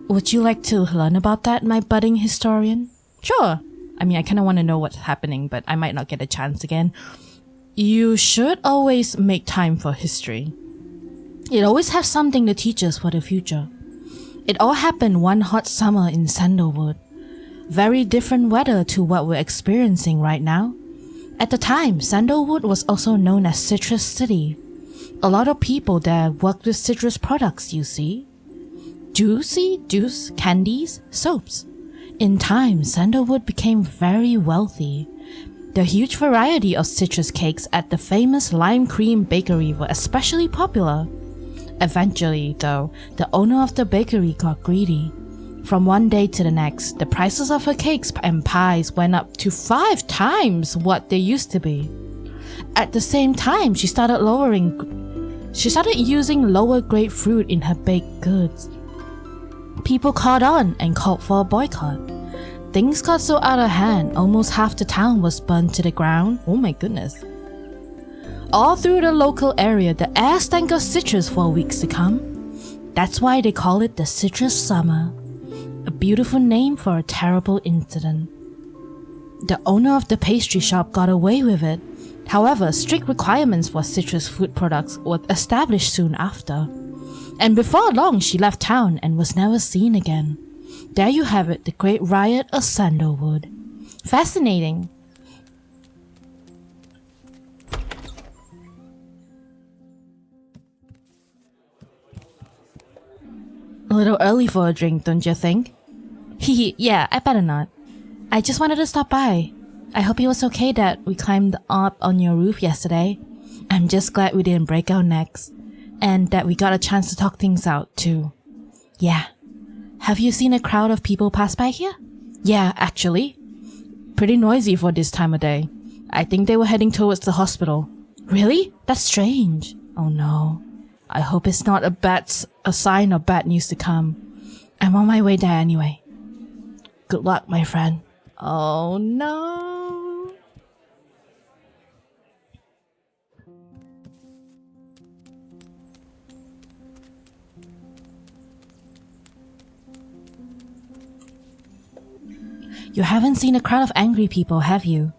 Would you like to learn about that, my budding historian? Sure. I mean, I kind of want to know what's happening, but I might not get a chance again. You should always make time for history. It always has something to teach us for the future. It all happened one hot summer in Sandalwood. Very different weather to what we're experiencing right now. At the time, Sandalwood was also known as Citrus City. A lot of people there worked with citrus products, you see. Juice, candies, soaps. In time, Sandalwood became very wealthy. The huge variety of citrus cakes at the famous Lime Cream Bakery were especially popular. Eventually, though, the owner of the bakery got greedy. From one day to the next, the prices of her cakes and pies went up to 5 times what they used to be. At the same time, she started using lower grade fruit in her baked goods. People caught on and called for a boycott. Things got so out of hand, almost half the town was burned to the ground. Oh my goodness. All through the local area, the air stank of citrus for weeks to come. That's why they call it the citrus summer. A beautiful name for a terrible incident. The owner of the pastry shop got away with it. However, strict requirements for citrus food products were established soon after. And before long, she left town and was never seen again. There you have it, the Great Riot of Sandalwood. Fascinating. A little early for a drink, don't you think? Hehe, yeah, I better not. I just wanted to stop by. I hope it was okay that we climbed up on your roof yesterday. I'm just glad we didn't break our necks. And that we got a chance to talk things out, too. Yeah. Have you seen a crowd of people pass by here? Yeah, actually. Pretty noisy for this time of day. I think they were heading towards the hospital. Really? That's strange. Oh no. I hope it's not a sign of bad news to come. I'm on my way there anyway. Good luck, my friend. Oh no. You haven't seen a crowd of angry people, have you?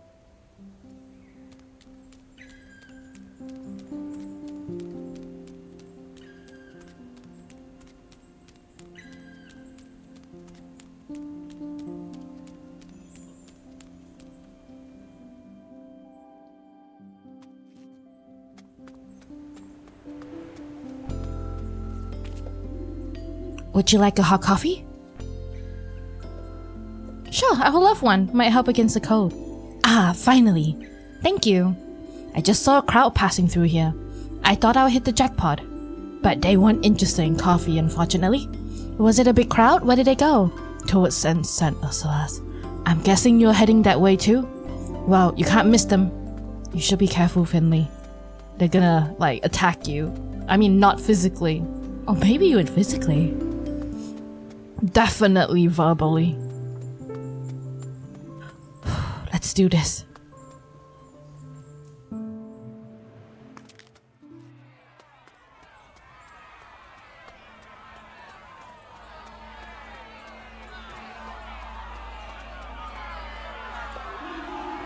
Would you like a hot coffee? Sure, I would love one. Might help against the cold. Ah, finally. Thank you. I just saw a crowd passing through here. I thought I would hit the jackpot. But they weren't interested in coffee, unfortunately. Was it a big crowd? Where did they go? Towards St. Ursula's. I'm guessing you're heading that way too? Well, you can't miss them. You should be careful, Finley. They're gonna, attack you. I mean, not physically. Or maybe even physically. Definitely verbally. Let's do this.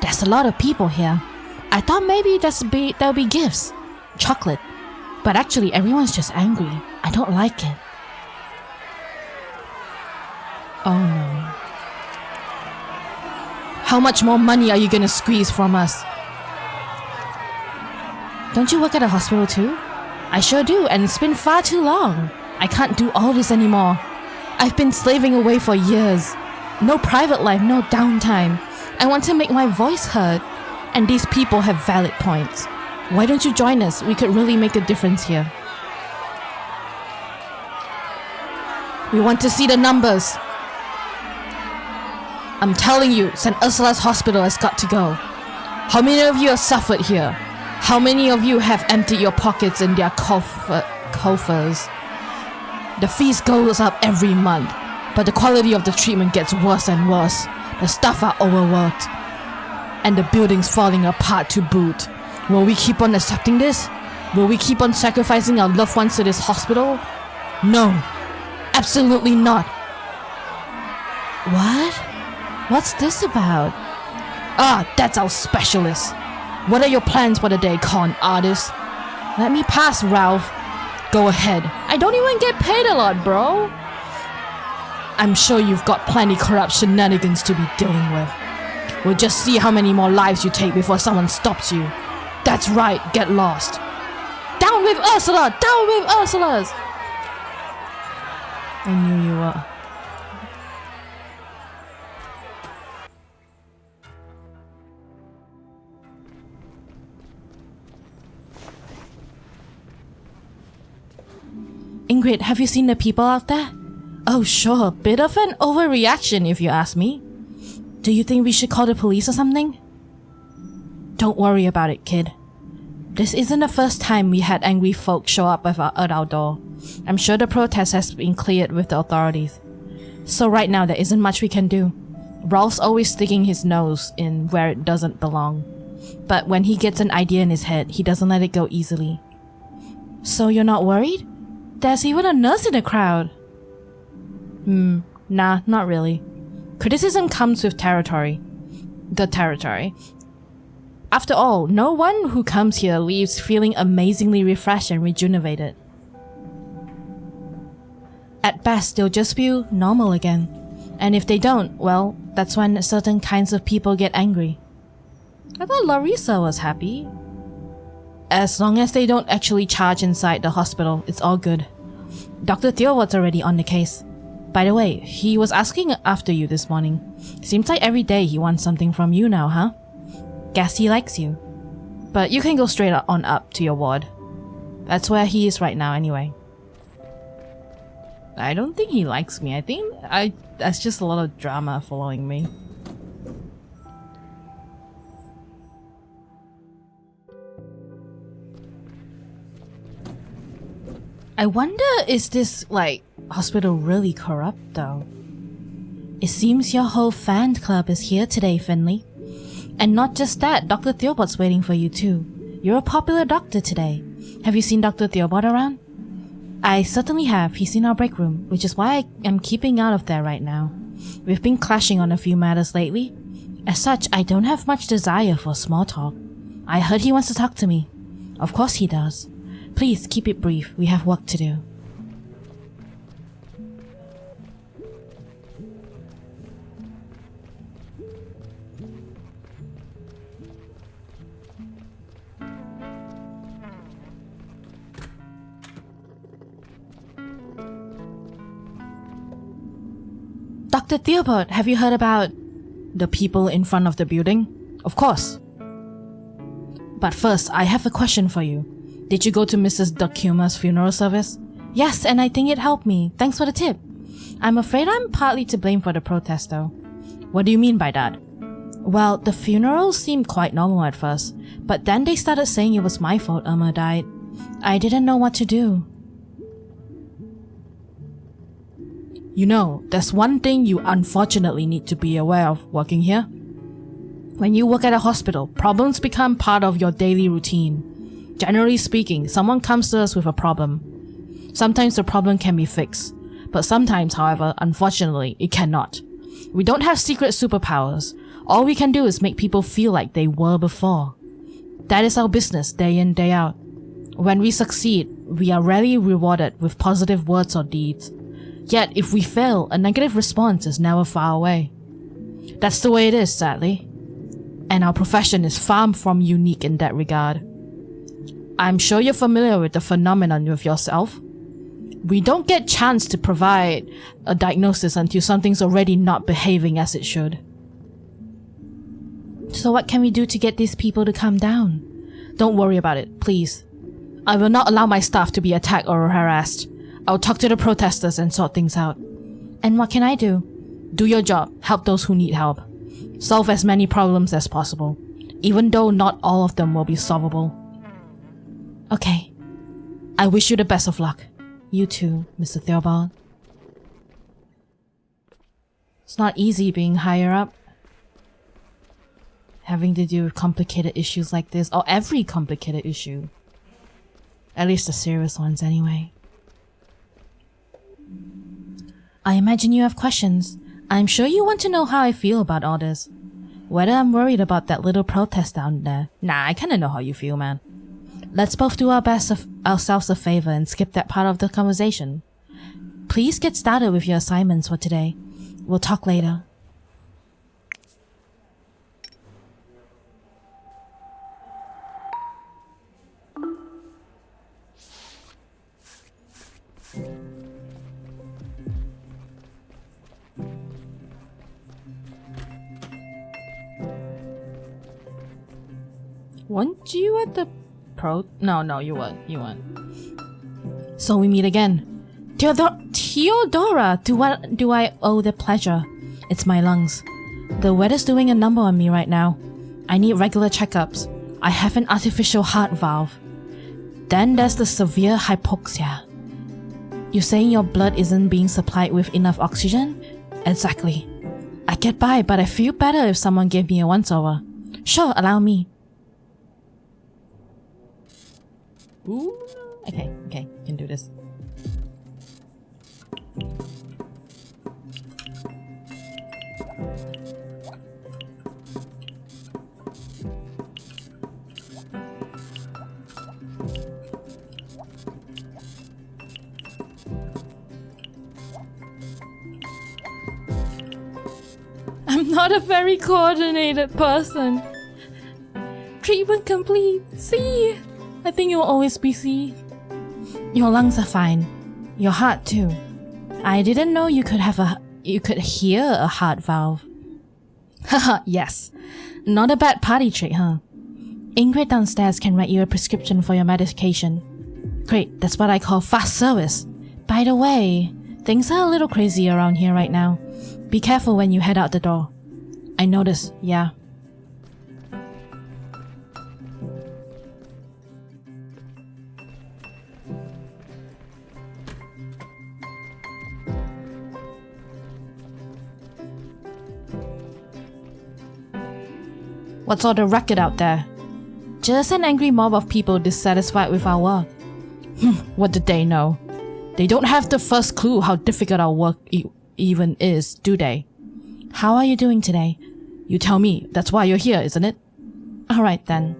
There's a lot of people here. I thought maybe there'll be gifts. Chocolate. But actually everyone's just angry. I don't like it. Oh no. How much more money are you gonna squeeze from us? Don't you work at a hospital too? I sure do, and it's been far too long. I can't do all this anymore. I've been slaving away for years. No private life, no downtime. I want to make my voice heard. And these people have valid points. Why don't you join us? We could really make a difference here. We want to see the numbers. I'm telling you, St. Ursula's hospital has got to go. How many of you have suffered here? How many of you have emptied your pockets in their coffers? The fees goes up every month, but the quality of the treatment gets worse and worse. The staff are overworked, and the building's falling apart to boot. Will we keep on accepting this? Will we keep on sacrificing our loved ones to this hospital? No, absolutely not. What? What's this about? Ah, that's our specialist. What are your plans for the day, con artist? Let me pass, Ralph. Go ahead. I don't even get paid a lot, bro. I'm sure you've got plenty corrupt shenanigans to be dealing with. We'll just see how many more lives you take before someone stops you. That's right, get lost. Down with Ursula! Down with Ursula's! I knew you were. Ingrid, have you seen the people out there? Oh sure, bit of an overreaction if you ask me. Do you think we should call the police or something? Don't worry about it, kid. This isn't the first time we had angry folk show up at our door. I'm sure the protest has been cleared with the authorities. So right now there isn't much we can do. Rolf's always sticking his nose in where it doesn't belong. But when he gets an idea in his head, he doesn't let it go easily. So you're not worried? There's even a nurse in the crowd. Nah, not really. Criticism comes with territory. The territory. After all, no one who comes here leaves feeling amazingly refreshed and rejuvenated. At best, they'll just feel normal again. And if they don't, well, that's when certain kinds of people get angry. I thought Larissa was happy. As long as they don't actually charge inside the hospital, it's all good. Dr. Theo was already on the case. By the way, he was asking after you this morning. Seems like every day he wants something from you now, huh? Guess he likes you. But you can go straight on up to your ward. That's where he is right now anyway. I don't think he likes me. I think that's just a lot of drama following me. I wonder, is this, hospital really corrupt though? It seems your whole fan club is here today, Finley. And not just that, Dr. Theobald's waiting for you too. You're a popular doctor today. Have you seen Dr. Theobald around? I certainly have. He's in our break room, which is why I am keeping out of there right now. We've been clashing on a few matters lately. As such, I don't have much desire for small talk. I heard he wants to talk to me. Of course he does. Please keep it brief. We have work to do. Dr. Theobald, have you heard about the people in front of the building? Of course. But first, I have a question for you. Did you go to Mrs. Duckuma's funeral service? Yes, and I think it helped me. Thanks for the tip. I'm afraid I'm partly to blame for the protest though. What do you mean by that? Well, the funeral seemed quite normal at first, but then they started saying it was my fault Irma died. I didn't know what to do. You know, there's one thing you unfortunately need to be aware of working here. When you work at a hospital, problems become part of your daily routine. Generally speaking, someone comes to us with a problem. Sometimes the problem can be fixed, but sometimes, however, unfortunately, it cannot. We don't have secret superpowers. All we can do is make people feel like they were before. That is our business, day in, day out. When we succeed, we are rarely rewarded with positive words or deeds. Yet, if we fail, a negative response is never far away. That's the way it is, sadly. And our profession is far from unique in that regard. I'm sure you're familiar with the phenomenon with yourself. We don't get chance to provide a diagnosis until something's already not behaving as it should. So what can we do to get these people to calm down? Don't worry about it, please. I will not allow my staff to be attacked or harassed. I'll talk to the protesters and sort things out. And what can I do? Do your job, help those who need help. Solve as many problems as possible, even though not all of them will be solvable. Okay. I wish you the best of luck. You too, Mr. Theobald. It's not easy being higher up. Having to deal with complicated issues like this, or every complicated issue. At least the serious ones anyway. I imagine you have questions. I'm sure you want to know how I feel about all this. Whether I'm worried about that little protest down there. Nah, I kinda know how you feel, man. Let's both do our best of ourselves a favor and skip that part of the conversation. Please get started with your assignments for today. We'll talk later. Weren't you at the No, you weren't. So we meet again. Theodora, to what do I owe the pleasure? It's my lungs. The weather's doing a number on me right now. I need regular checkups. I have an artificial heart valve. Then there's the severe hypoxia. You're saying your blood isn't being supplied with enough oxygen? Exactly. I get by, but I feel better if someone gave me a once-over. Sure, allow me. Ooh. Okay, can do this. I'm not a very coordinated person. Treatment complete. C. I think you'll always be C. Your lungs are fine. Your heart too. I didn't know you could hear a heart valve. Haha, yes. Not a bad party trick, huh? Ingrid downstairs can write you a prescription for your medication. Great, that's what I call fast service. By the way, things are a little crazy around here right now. Be careful when you head out the door. I noticed, yeah. What's all the racket out there? Just an angry mob of people dissatisfied with our work. What did they know? They don't have the first clue how difficult our work even is, do they? How are you doing today? You tell me, that's why you're here, isn't it? Alright then.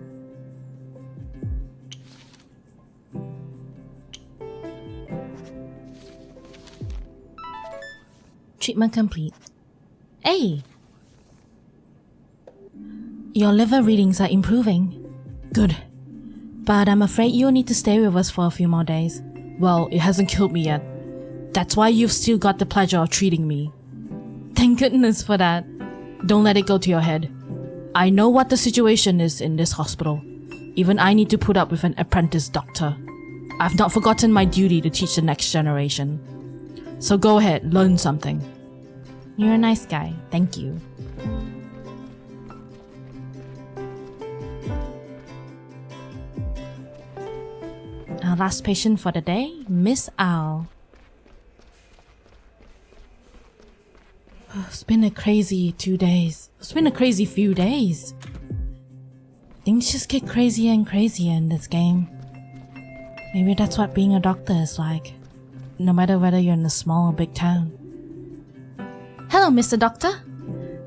Treatment complete. Hey! Your liver readings are improving. Good. But I'm afraid you'll need to stay with us for a few more days. Well, it hasn't killed me yet. That's why you've still got the pleasure of treating me. Thank goodness for that. Don't let it go to your head. I know what the situation is in this hospital. Even I need to put up with an apprentice doctor. I've not forgotten my duty to teach the next generation. So go ahead, learn something. You're a nice guy. Thank you. Our last patient for the day, Miss Owl. It's been a crazy 2 days. It's been a crazy few days. Things just get crazier and crazier in this game. Maybe that's what being a doctor is like. No matter whether you're in a small or big town. Hello, Mr. Doctor.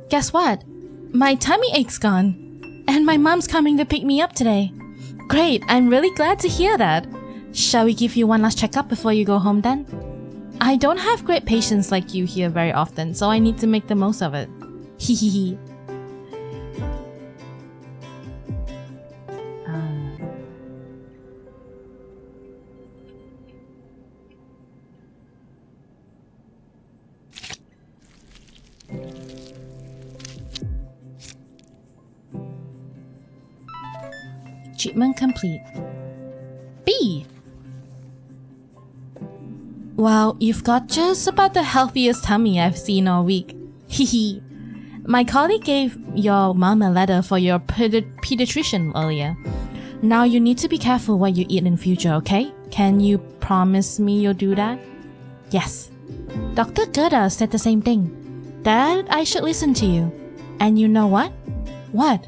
Guess what? My tummy ache's gone. And my mom's coming to pick me up today. Great, I'm really glad to hear that. Shall we give you one last checkup before you go home then? I don't have great patients like you here very often, so I need to make the most of it. Hehehe. Treatment complete. B. Well, you've got just about the healthiest tummy I've seen all week. Hehe. My colleague gave your mom a letter for your pediatrician earlier. Now you need to be careful what you eat in future, okay? Can you promise me you'll do that? Yes. Dr. Gerda said the same thing. That I should listen to you. And you know what? What?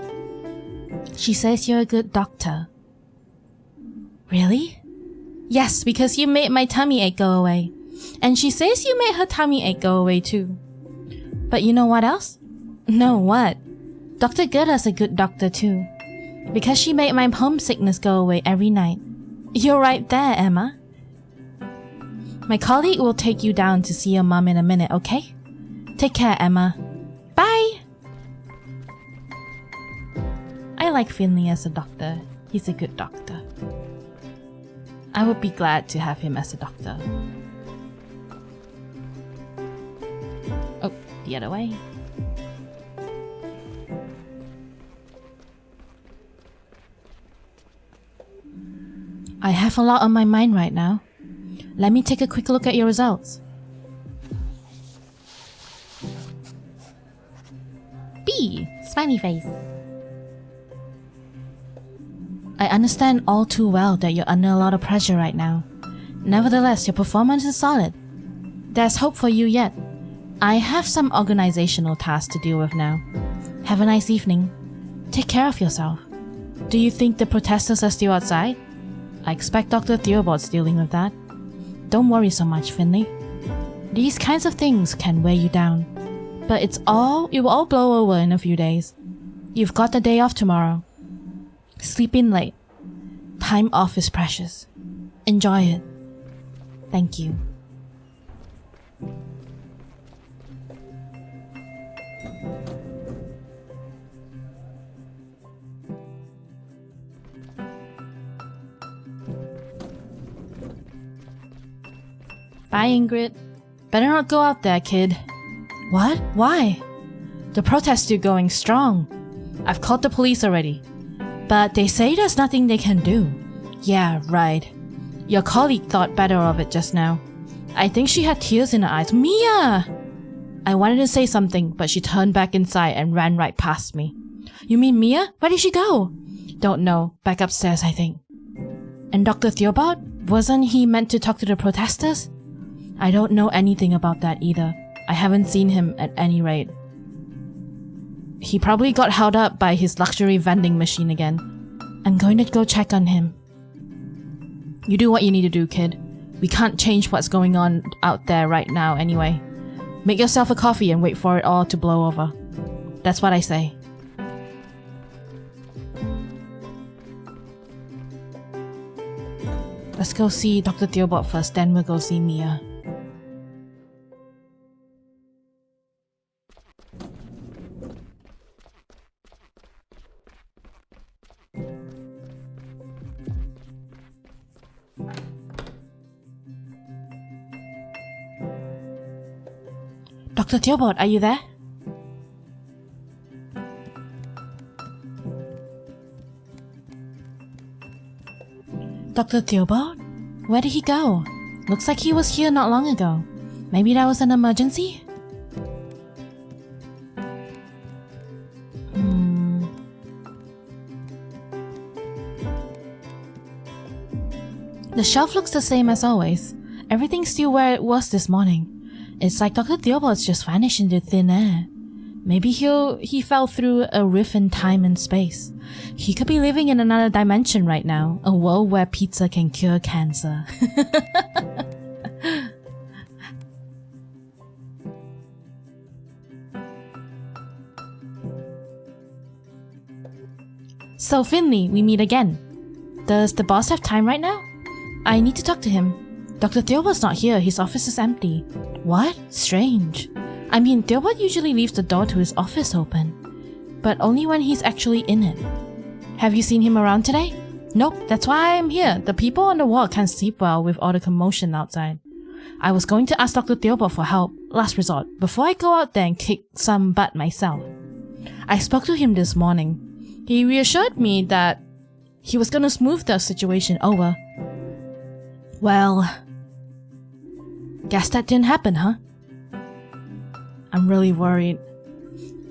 She says you're a good doctor. Really? Yes, because you made my tummy ache go away. And she says you made her tummy ache go away too. But you know what else? No, what? Dr. Gerda's a good doctor too. Because she made my homesickness go away every night. You're right there, Emma. My colleague will take you down to see your mom in a minute, okay? Take care, Emma. Bye! I like Finley as a doctor. He's a good doctor. I would be glad to have him as a doctor. Oh, the other way. I have a lot on my mind right now. Let me take a quick look at your results. B. Smiley face. I understand all too well that you're under a lot of pressure right now. Nevertheless, your performance is solid. There's hope for you yet. I have some organizational tasks to deal with now. Have a nice evening. Take care of yourself. Do you think the protesters are still outside? I expect Dr. Theobald's dealing with that. Don't worry so much, Finley. These kinds of things can weigh you down. But it will all blow over in a few days. You've got the day off tomorrow. Sleep in late. Time off is precious. Enjoy it. Thank you. Bye, Ingrid. Better not go out there, kid. What? Why? The protest's still going strong. I've called the police already. But they say there's nothing they can do. Yeah, right. Your colleague thought better of it just now. I think she had tears in her eyes. Mia! I wanted to say something, but she turned back inside and ran right past me. You mean Mia? Where did she go? Don't know. Back upstairs, I think. And Dr. Theobald? Wasn't he meant to talk to the protesters? I don't know anything about that either. I haven't seen him at any rate. He probably got held up by his luxury vending machine again. I'm going to go check on him. You do what you need to do, kid. We can't change what's going on out there right now anyway. Make yourself a coffee and wait for it all to blow over. That's what I say. Let's go see Dr. Theobald first, then we'll go see Mia. Dr. Theobald, are you there? Dr. Theobald? Where did he go? Looks like he was here not long ago. Maybe that was an emergency? The shelf looks the same as always. Everything's still where it was this morning. It's like Dr. Theobald's just vanished into thin air. Maybe he fell through a rift in time and space. He could be living in another dimension right now, a world where pizza can cure cancer. So Finley, we meet again. Does the boss have time right now? I need to talk to him. Dr. Theobald's not here, his office is empty. What? Strange. I mean, Theobald usually leaves the door to his office open, but only when he's actually in it. Have you seen him around today? Nope, that's why I'm here. The people on the wall can't sleep well with all the commotion outside. I was going to ask Dr. Theobald for help, last resort, before I go out there and kick some butt myself. I spoke to him this morning. He reassured me that he was gonna smooth the situation over. Well, guess that didn't happen, huh? I'm really worried.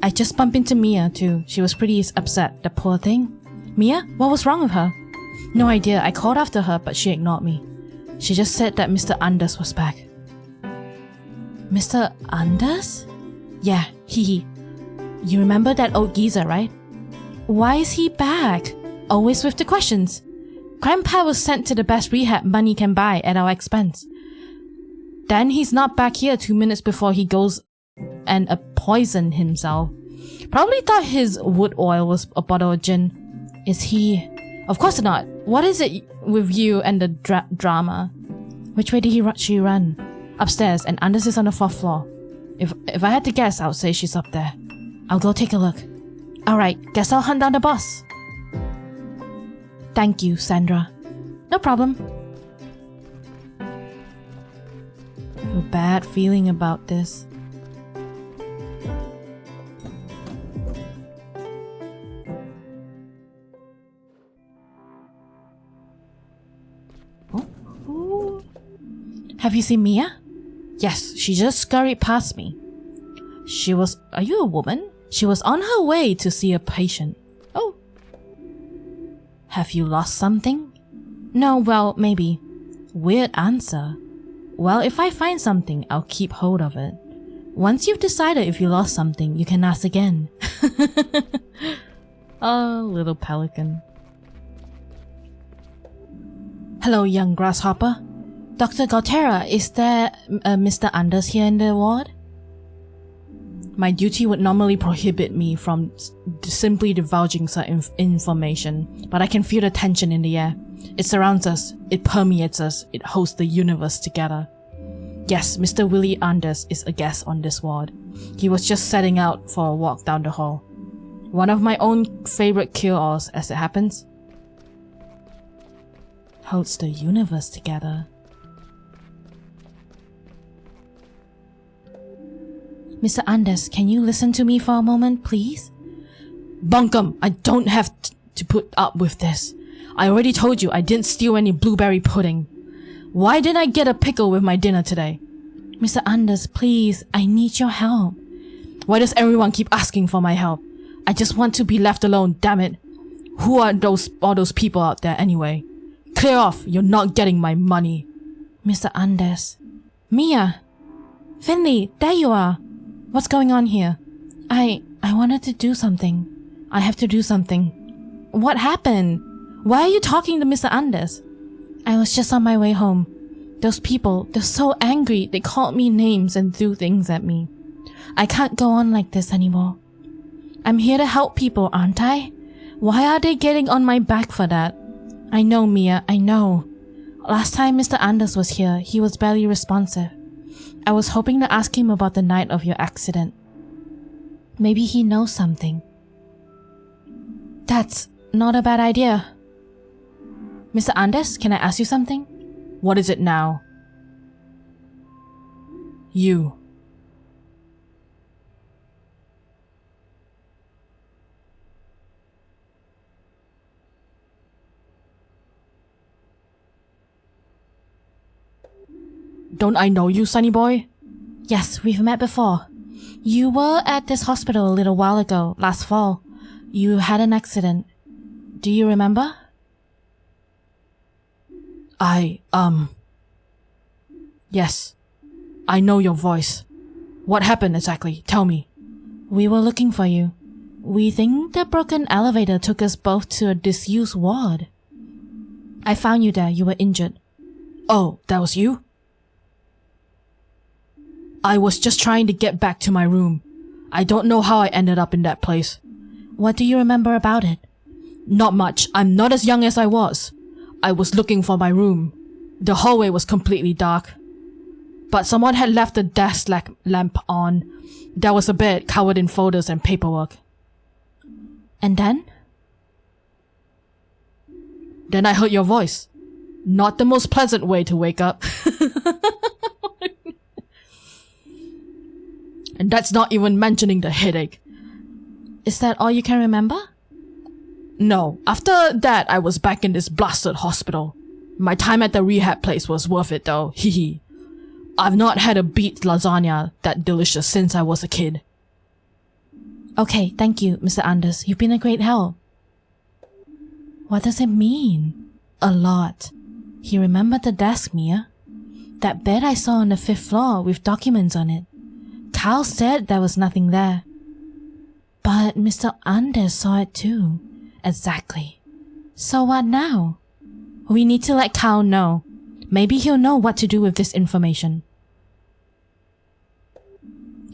I just bumped into Mia too. She was pretty upset, the poor thing. Mia? What was wrong with her? No idea. I called after her, but she ignored me. She just said that Mr. Anders was back. Mr. Anders? Yeah, he. You remember that old geezer, right? Why is he back? Always with the questions. Grandpa was sent to the best rehab money can buy at our expense. Then he's not back here 2 minutes before he goes and poison himself. Probably thought his wood oil was a bottle of gin. Is he... Of course not. What is it with you and the drama? Which way did she run? Upstairs, and Anders is on the 4th floor. If I had to guess, I would say she's up there. I'll go take a look. Alright, guess I'll hunt down the boss. Thank you, Sandra. No problem. I have a bad feeling about this. Have you seen Mia? Yes, she just scurried past me. Are you a woman? She was on her way to see a patient. Oh. Have you lost something? No, well, maybe. Weird answer. Well, if I find something, I'll keep hold of it. Once you've decided if you lost something, you can ask again. Oh, little pelican. Hello, young grasshopper. Dr. Galtera, is there Mr. Anders here in the ward? My duty would normally prohibit me from simply divulging such information, but I can feel the tension in the air. It surrounds us, it permeates us, it holds the universe together. Yes, Mr. Willie Anders is a guest on this ward. He was just setting out for a walk down the hall. One of my own favorite cure-alls, as it happens. Holds the universe together. Mr. Anders, can you listen to me for a moment, please? Bunkum, I don't have to put up with this. I already told you I didn't steal any blueberry pudding. Why didn't I get a pickle with my dinner today? Mr. Anders, please, I need your help. Why does everyone keep asking for my help? I just want to be left alone, damn it. Who are all those people out there anyway? Clear off, you're not getting my money. Mr. Anders. Mia! Finley, there you are. What's going on here? I wanted to do something. I have to do something. What happened? Why are you talking to Mr. Anders? I was just on my way home. Those people, they're so angry. They called me names and threw things at me. I can't go on like this anymore. I'm here to help people, aren't I? Why are they getting on my back for that? I know, Mia, I know. Last time Mr. Anders was here, he was barely responsive. I was hoping to ask him about the night of your accident. Maybe he knows something. That's not a bad idea. Mr. Anders, can I ask you something? What is it now? You. Don't I know you, sonny boy? Yes, we've met before. You were at this hospital a little while ago, last fall. You had an accident. Do you remember? Yes. I know your voice. What happened exactly? Tell me. We were looking for you. We think the broken elevator took us both to a disused ward. I found you there. You were injured. Oh, that was you? I was just trying to get back to my room. I don't know how I ended up in that place. What do you remember about it? Not much. I'm not as young as I was. I was looking for my room. The hallway was completely dark. But someone had left the desk lamp on. There was a bed covered in folders and paperwork. And then? Then I heard your voice. Not the most pleasant way to wake up. And that's not even mentioning the headache. Is that all you can remember? No, after that I was back in this blasted hospital. My time at the rehab place was worth it though, hehe. I've not had a beet lasagna that delicious since I was a kid. Okay, thank you, Mr. Anders. You've been a great help. What does it mean? A lot. He remembered the desk, Mia. That bed I saw on the 5th floor with documents on it. Carl said there was nothing there. But Mr. Anders saw it too. Exactly. So what now? We need to let Carl know. Maybe he'll know what to do with this information.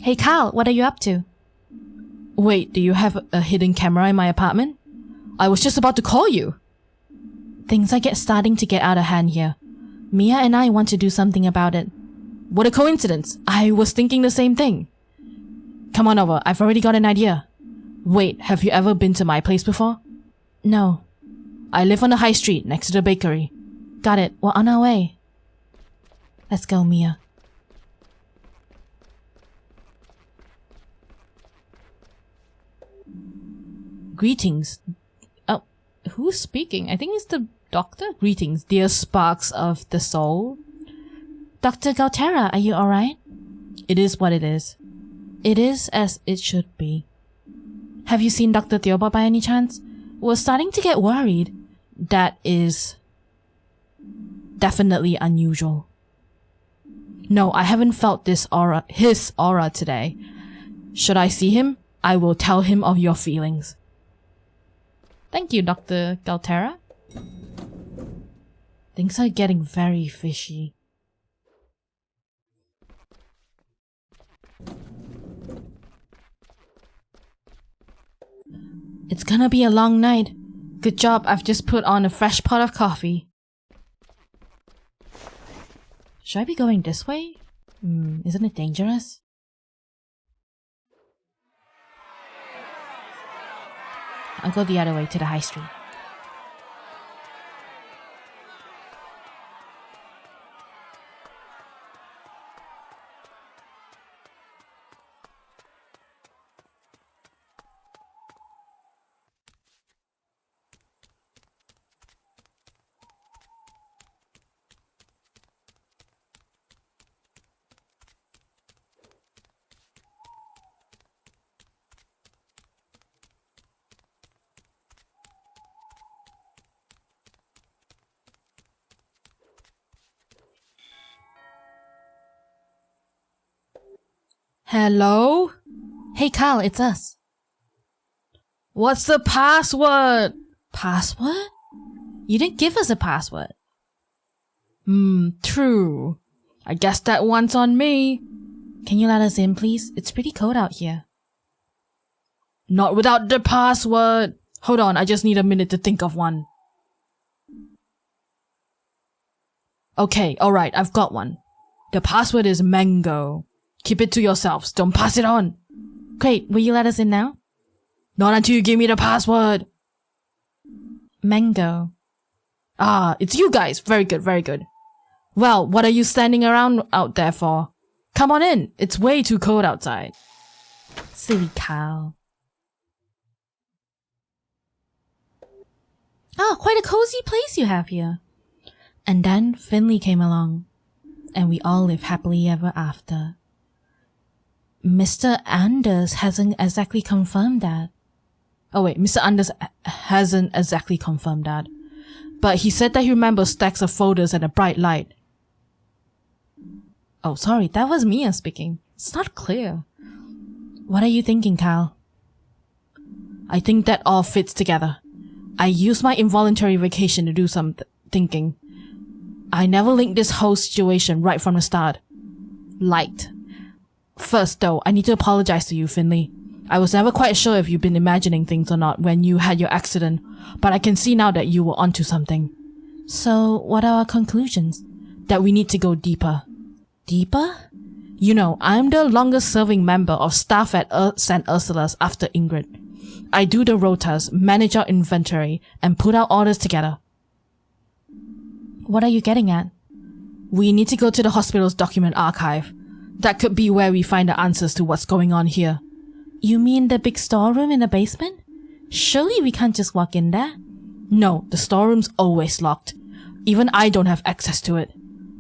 Hey Carl, what are you up to? Wait, do you have a hidden camera in my apartment? I was just about to call you. Things are starting to get out of hand here. Mia and I want to do something about it. What a coincidence. I was thinking the same thing. Come on over, I've already got an idea. Wait, have you ever been to my place before? No. I live on the high street next to the bakery. Got it, we're on our way. Let's go, Mia. Greetings. Oh, who's speaking? I think it's the doctor. Greetings, dear sparks of the soul. Dr. Galterra, are you alright? It is what it is. It is as it should be. Have you seen Dr. Theobald by any chance? We're starting to get worried. That is definitely unusual. No, I haven't felt his aura today. Should I see him? I will tell him of your feelings. Thank you, Dr. Galterra. Things are getting very fishy. It's gonna be a long night. Good job, I've just put on a fresh pot of coffee. Should I be going this way? Isn't it dangerous? I'll go the other way to the high street. Hello? Hey Kyle, it's us. What's the password? Password? You didn't give us a password. True. I guess that one's on me. Can you let us in, please? It's pretty cold out here. Not without the password. Hold on, I just need a minute to think of one. Okay, alright, I've got one. The password is mango. Keep it to yourselves. Don't pass it on. Great. Will you let us in now? Not until you give me the password. Mango. Ah, it's you guys. Very good, very good. Well, what are you standing around out there for? Come on in. It's way too cold outside. Silly cow. Oh, quite a cozy place you have here. And then Finley came along. And we all live happily ever after. Mr. Anders hasn't exactly confirmed that. Oh wait, Mr. Anders hasn't exactly confirmed that. But he said that he remembers stacks of folders and a bright light. Oh, sorry, that was Mia speaking. It's not clear. What are you thinking, Kyle? I think that all fits together. I used my involuntary vacation to do some thinking. I never linked this whole situation right from the start. Light. First, though, I need to apologize to you, Finley. I was never quite sure if you've been imagining things or not when you had your accident, but I can see now that you were onto something. So, what are our conclusions? That we need to go deeper. Deeper? You know, I'm the longest serving member of staff at St. Ursula's after Ingrid. I do the rotas, manage our inventory, and put our orders together. What are you getting at? We need to go to the hospital's document archive. That could be where we find the answers to what's going on here. You mean the big storeroom in the basement? Surely we can't just walk in there? No, the storeroom's always locked. Even I don't have access to it.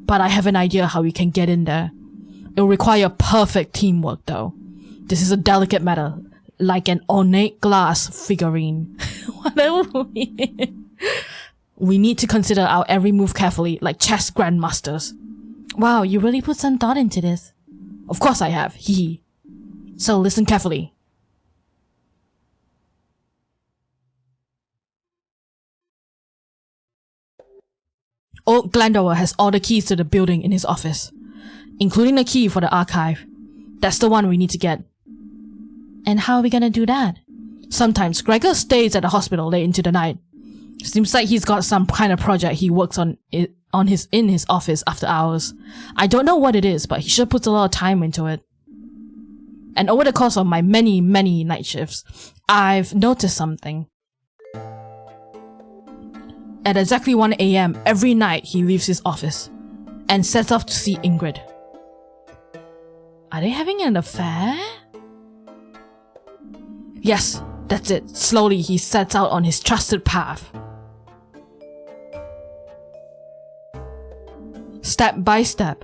But I have an idea how we can get in there. It'll require perfect teamwork though. This is a delicate matter, like an ornate glass figurine. Whatever. We need to consider our every move carefully, like chess grandmasters. Wow, you really put some thought into this. Of course I have, hee. So listen carefully. Old Glandower has all the keys to the building in his office, including the key for the archive. That's the one we need to get. And how are we gonna do that? Sometimes Gregor stays at the hospital late into the night. Seems like he's got some kind of project he works on in his office after hours. I don't know what it is, but he sure puts a lot of time into it. And over the course of my many night shifts, I've noticed something. At exactly 1 a.m. every night he leaves his office and sets off to see Ingrid. Are they having an affair? Yes, that's it. Slowly he sets out on his trusted path. Step by step,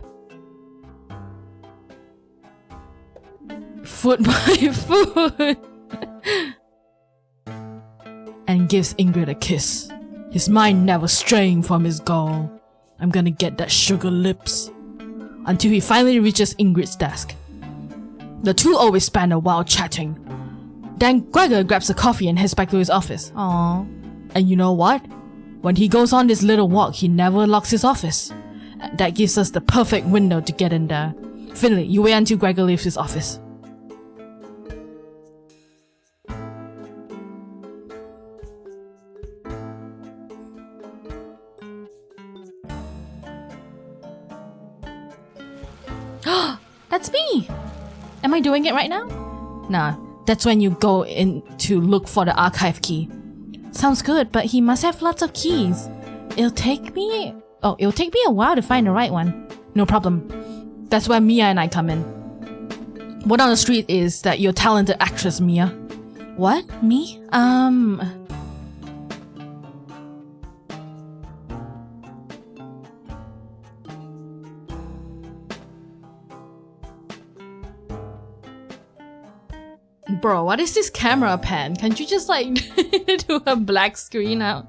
foot by foot and gives Ingrid a kiss, his mind never straying from his goal. I'm gonna get that sugar lips. Until he finally reaches Ingrid's desk. The two always spend a while chatting. Then Gregor grabs a coffee and heads back to his office. Aww. And you know what? When he goes on this little walk, he never locks his office. That gives us the perfect window to get in there. Finley, you wait until Gregor leaves his office. That's me! Am I doing it right now? Nah, that's when you go in to look for the archive key. Sounds good, but he must have lots of keys. It'll take me a while to find the right one. No problem. That's where Mia and I come in. Word on the street is that you're a talented actress, Mia. What? Me? Bro, what is this camera pan? Can't you just like do a black screen out?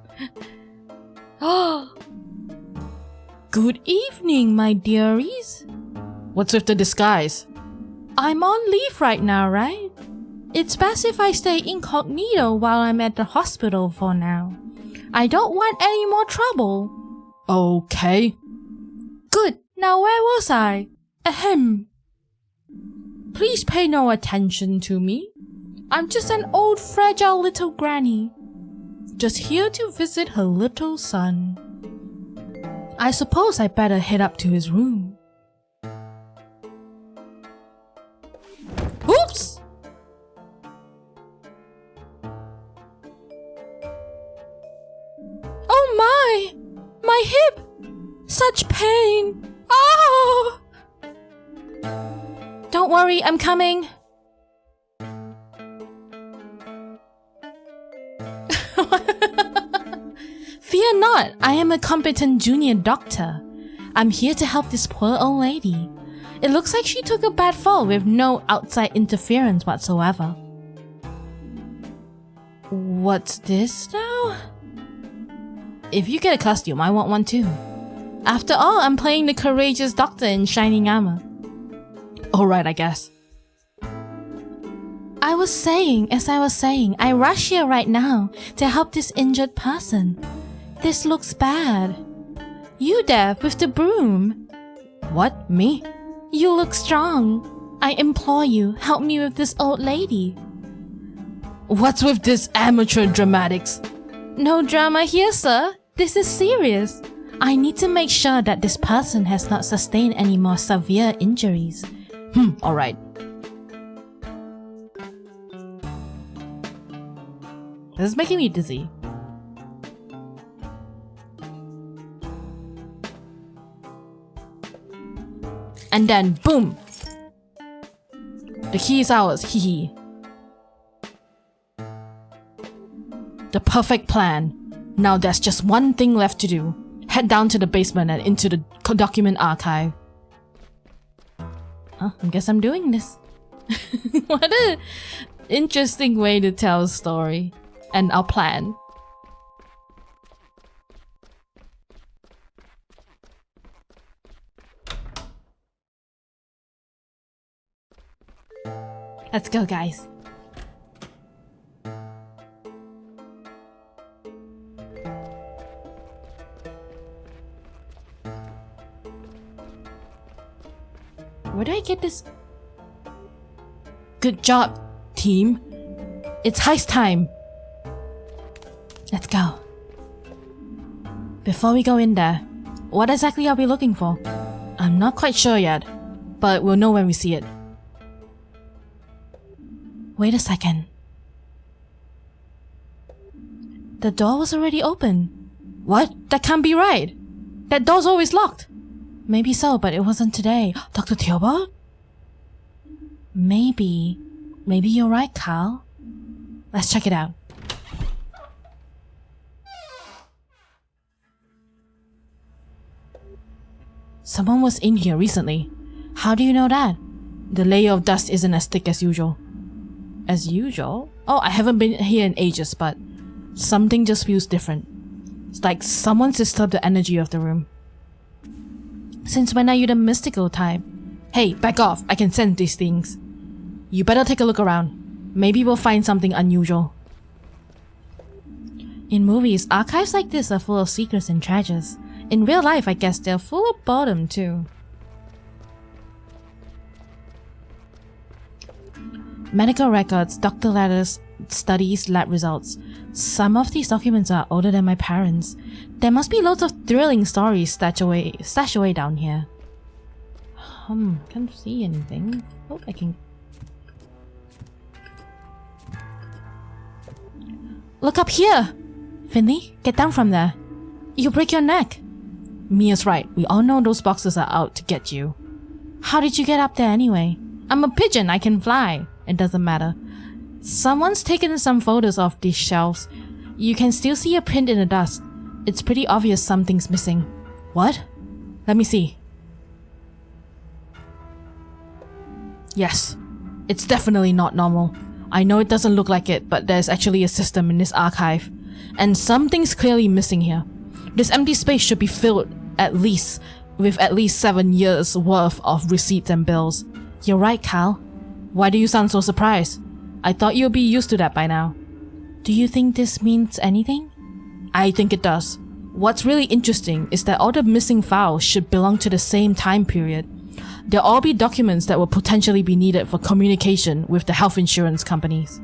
Oh. Good evening, my dearies. What's with the disguise? I'm on leave right now, right? It's best if I stay incognito while I'm at the hospital for now. I don't want any more trouble. Okay. Good. Now where was I? Ahem. Please pay no attention to me. I'm just an old fragile little granny, just here to visit her little son. I suppose I better head up to his room. Oops! Oh my! My hip! Such pain! Oh! Don't worry, I'm coming. Fear not, I am a competent junior doctor. I'm here to help this poor old lady. It looks like she took a bad fall with no outside interference whatsoever. What's this now? If you get a costume, I want one too. After all, I'm playing the courageous doctor in shining armor. Alright, I guess. As I was saying, I rush here right now to help this injured person. This looks bad. You there with the broom. What? Me? You look strong. I implore you, help me with this old lady. What's with this amateur dramatics? No drama here, sir. This is serious. I need to make sure that this person has not sustained any more severe injuries. Alright. This is making me dizzy. And then, boom! The key is ours, hee hee. The perfect plan. Now there's just one thing left to do. Head down to the basement and into the document archive. I guess I'm doing this. What a interesting way to tell a story. And our plan. Let's go, guys. Where do I get this? Good job, team. It's heist time. Let's go. Before we go in there, what exactly are we looking for? I'm not quite sure yet, but we'll know when we see it. Wait a second. The door was already open. What? That can't be right. That door's always locked. Maybe so, but it wasn't today. Dr. Theobald? Maybe you're right, Carl. Let's check it out. Someone was in here recently. How do you know that? The layer of dust isn't as thick as usual. As usual? Oh, I haven't been here in ages, but something just feels different. It's like someone's disturbed the energy of the room. Since when are you the mystical type? Hey, back off. I can sense these things. You better take a look around. Maybe we'll find something unusual. In movies, archives like this are full of secrets and treasures. In real life, I guess they're full of boredom too. Medical records, doctor letters, studies, lab results. Some of these documents are older than my parents. There must be loads of thrilling stories stashed away down here. Can't see anything. Hope I can... Look up here! Finley, get down from there. You'll break your neck. Mia's right. We all know those boxes are out to get you. How did you get up there anyway? I'm a pigeon. I can fly. It doesn't matter. Someone's taken some photos of these shelves. You can still see a print in the dust. It's pretty obvious something's missing. What? Let me see. Yes. It's definitely not normal. I know it doesn't look like it, but there's actually a system in this archive. And something's clearly missing here. This empty space should be filled with at least 7 years worth of receipts and bills. You're right, Cal. Why do you sound so surprised? I thought you'd be used to that by now. Do you think this means anything? I think it does. What's really interesting is that all the missing files should belong to the same time period. They'll all be documents that will potentially be needed for communication with the health insurance companies.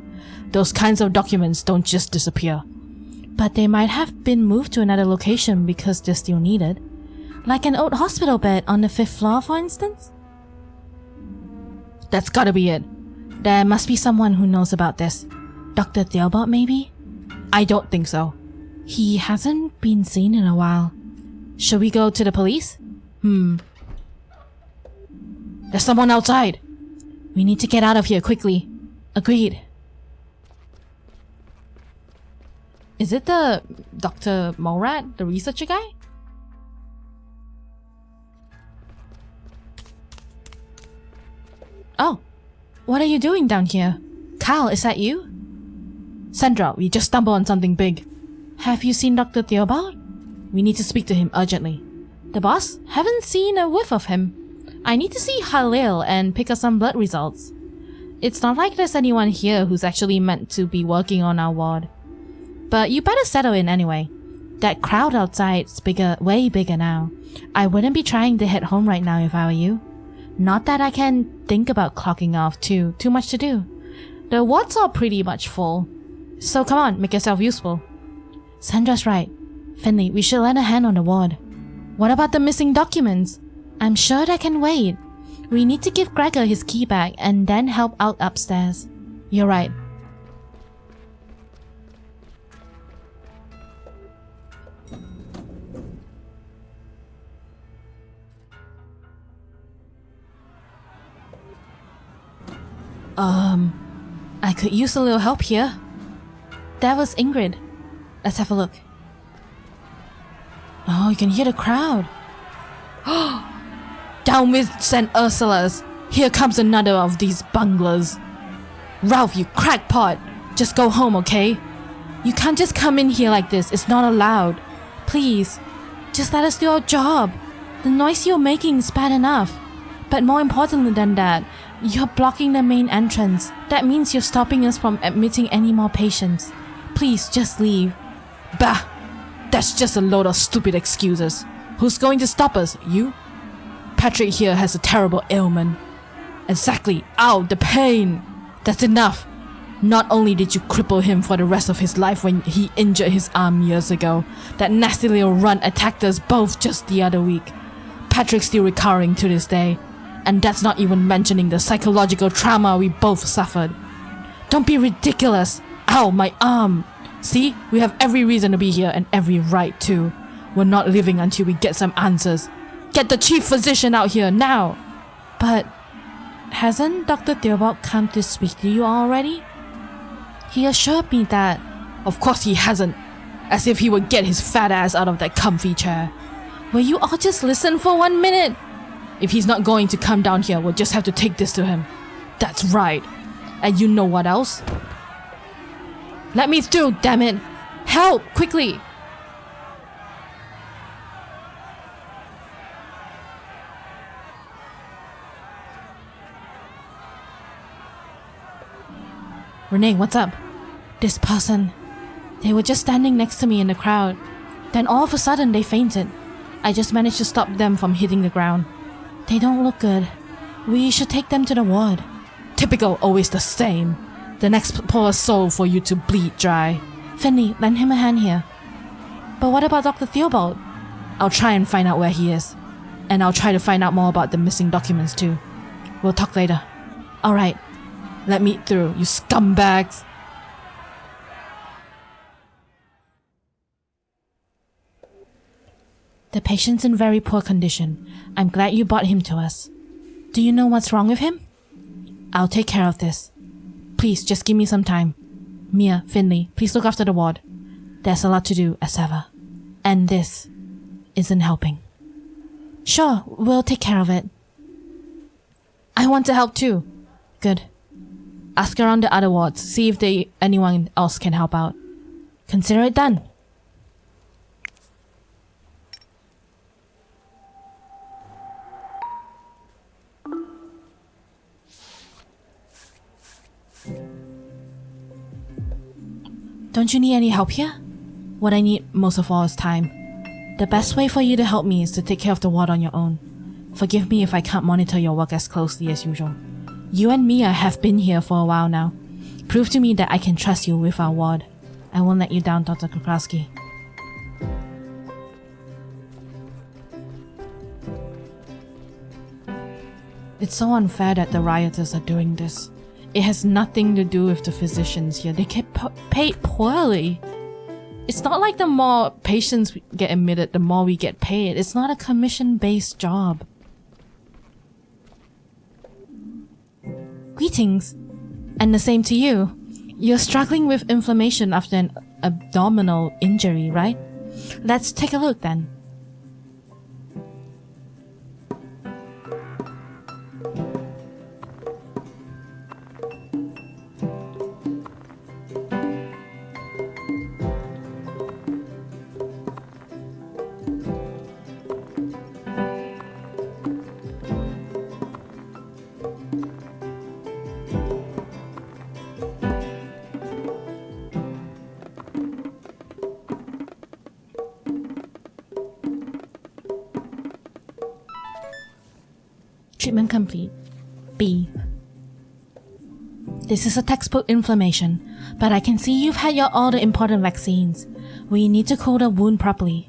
Those kinds of documents don't just disappear. But they might have been moved to another location because they're still needed. Like an old hospital bed on the 5th floor, for instance? That's gotta be it. There must be someone who knows about this. Dr. Theobald, maybe? I don't think so. He hasn't been seen in a while. Should we go to the police? There's someone outside. We need to get out of here quickly. Agreed. Is it the Dr. Morat, the researcher guy? Oh, what are you doing down here? Kyle, is that you? Sandra, we just stumbled on something big. Have you seen Dr. Theobald? We need to speak to him urgently. The boss? Haven't seen a whiff of him. I need to see Halil and pick up some blood results. It's not like there's anyone here who's actually meant to be working on our ward. But you better settle in anyway. That crowd outside's bigger, way bigger now. I wouldn't be trying to head home right now if I were you. Not that I can think about clocking off too much to do. The wards are pretty much full. So come on, make yourself useful. Sandra's right. Finley, we should lend a hand on the ward. What about the missing documents? I'm sure that can wait. We need to give Gregor his key back and then help out upstairs. You're right. I could use a little help here. That was Ingrid. Let's have a look. Oh, you can hear the crowd. Down with St. Ursula's. Here comes another of these bunglers. Ralph, you crackpot. Just go home, okay? You can't just come in here like this. It's not allowed. Please, just let us do our job. The noise you're making is bad enough. But more importantly than that, you're blocking the main entrance. That means you're stopping us from admitting any more patients. Please, just leave. Bah! That's just a load of stupid excuses. Who's going to stop us? You? Patrick here has a terrible ailment. Exactly. Ow, the pain! That's enough. Not only did you cripple him for the rest of his life when he injured his arm years ago, that nasty little runt attacked us both just the other week. Patrick's still recovering to this day. And that's not even mentioning the psychological trauma we both suffered. Don't be ridiculous. Ow, my arm. See, we have every reason to be here and every right to. We're not leaving until we get some answers. Get the chief physician out here now. But hasn't Dr. Theobald come to speak to you already? He assured me that. Of course he hasn't. As if he would get his fat ass out of that comfy chair. Will you all just listen for 1 minute? If he's not going to come down here, we'll just have to take this to him. That's right. And you know what else? Let me through, damn it! Help, quickly! Renee, what's up? This person. They were just standing next to me in the crowd. Then all of a sudden they fainted. I just managed to stop them from hitting the ground. They don't look good. We should take them to the ward. Typical, always the same. The next poor soul for you to bleed dry. Finley, lend him a hand here. But what about Dr. Theobald? I'll try and find out where he is. And I'll try to find out more about the missing documents too. We'll talk later. Alright. Let me through, you scumbags! The patient's in very poor condition. I'm glad you brought him to us. Do you know what's wrong with him? I'll take care of this. Please, just give me some time. Mia, Finley, please look after the ward. There's a lot to do, as ever. And this isn't helping. Sure, we'll take care of it. I want to help too. Good. Ask around the other wards, see if anyone else can help out. Consider it done. Don't you need any help here? What I need most of all is time. The best way for you to help me is to take care of the ward on your own. Forgive me if I can't monitor your work as closely as usual. You and Mia have been here for a while now. Prove to me that I can trust you with our ward. I won't let you down, Dr. Kukowski. It's so unfair that the rioters are doing this. It has nothing to do with the physicians here. They get paid poorly. It's not like the more patients get admitted, the more we get paid. It's not a commission-based job. Greetings. And the same to you. You're struggling with inflammation after an abdominal injury, right? Let's take a look then. Treatment complete. B. This is a textbook inflammation, but I can see you've had all the important vaccines. We need to cool the wound properly.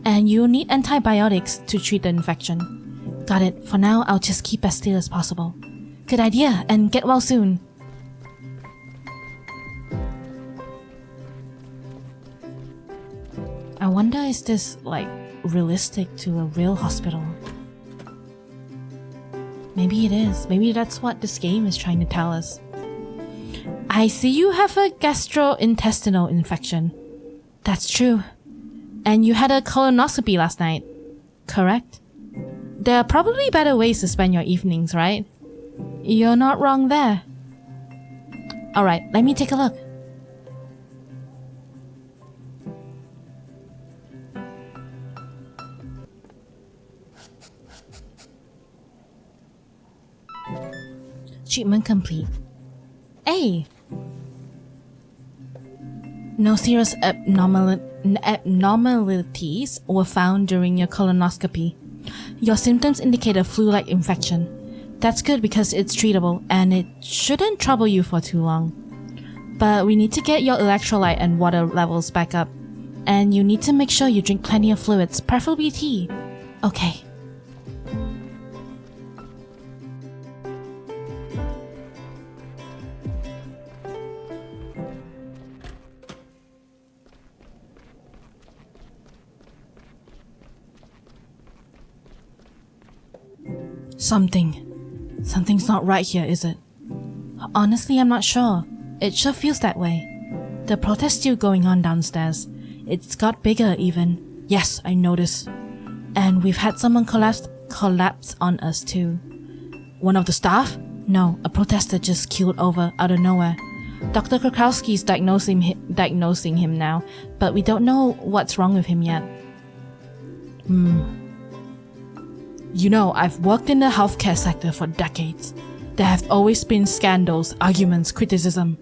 And you'll need antibiotics to treat the infection. Got it. For now, I'll just keep as still as possible. Good idea, and get well soon. I wonder, is this, realistic to a real hospital? Maybe it is. Maybe that's what this game is trying to tell us. I see you have a gastrointestinal infection. That's true. And you had a colonoscopy last night, correct? There are probably better ways to spend your evenings, right? You're not wrong there. Alright, let me take a look. Treatment complete. A. No serious abnormalities were found during your colonoscopy. Your symptoms indicate a flu-like infection. That's good because it's treatable and it shouldn't trouble you for too long. But we need to get your electrolyte and water levels back up. And you need to make sure you drink plenty of fluids, preferably tea. Okay. Something's not right here, is it? Honestly, I'm not sure. It sure feels that way. The protest's still going on downstairs. It's got bigger even. Yes, I noticed. And we've had someone collapse collapsed on us too. One of the staff? No, a protester just keeled over out of nowhere. Dr. Krakowski's diagnosing him now, but we don't know what's wrong with him yet. You know, I've worked in the healthcare sector for decades. There have always been scandals, arguments, criticism.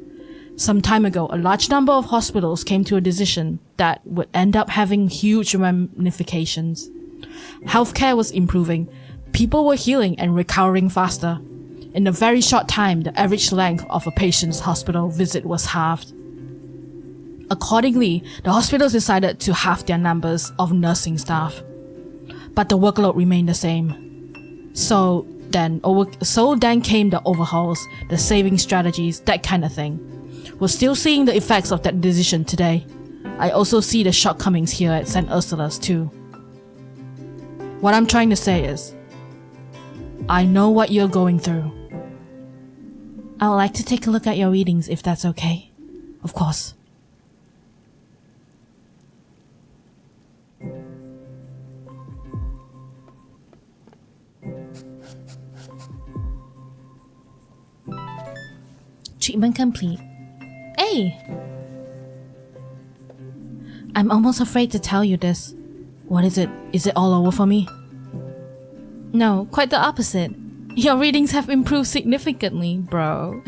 Some time ago, a large number of hospitals came to a decision that would end up having huge ramifications. Healthcare was improving, people were healing and recovering faster. In a very short time, the average length of a patient's hospital visit was halved. Accordingly, the hospitals decided to halve their numbers of nursing staff. But the workload remained the same. So then came the overhauls, the saving strategies, that kind of thing. We're still seeing the effects of that decision today. I also see the shortcomings here at St. Ursula's too. What I'm trying to say is, I know what you're going through. I would like to take a look at your readings if that's okay. Of course. Treatment complete. Hey! I'm almost afraid to tell you this. What is it? Is it all over for me? No, quite the opposite. Your readings have improved significantly, bro.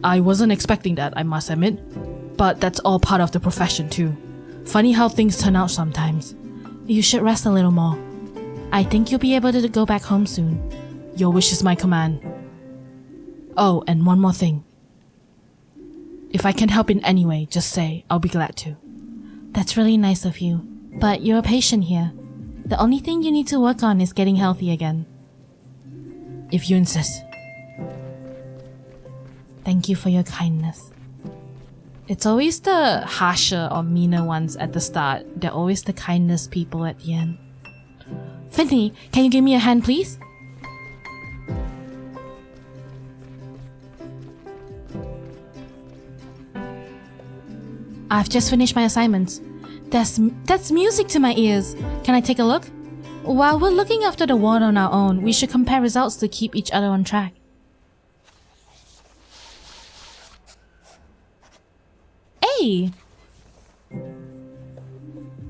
I wasn't expecting that, I must admit. But that's all part of the profession too. Funny how things turn out sometimes. You should rest a little more. I think you'll be able to go back home soon. Your wish is my command. Oh, and one more thing. If I can help in any way, just say, I'll be glad to. That's really nice of you, but you're a patient here. The only thing you need to work on is getting healthy again. If you insist. Thank you for your kindness. It's always the harsher or meaner ones at the start. They're always the kindest people at the end. Finley, can you give me a hand, please? I've just finished my assignments. That's music to my ears. Can I take a look? While we're looking after the ward on our own, we should compare results to keep each other on track. Hey!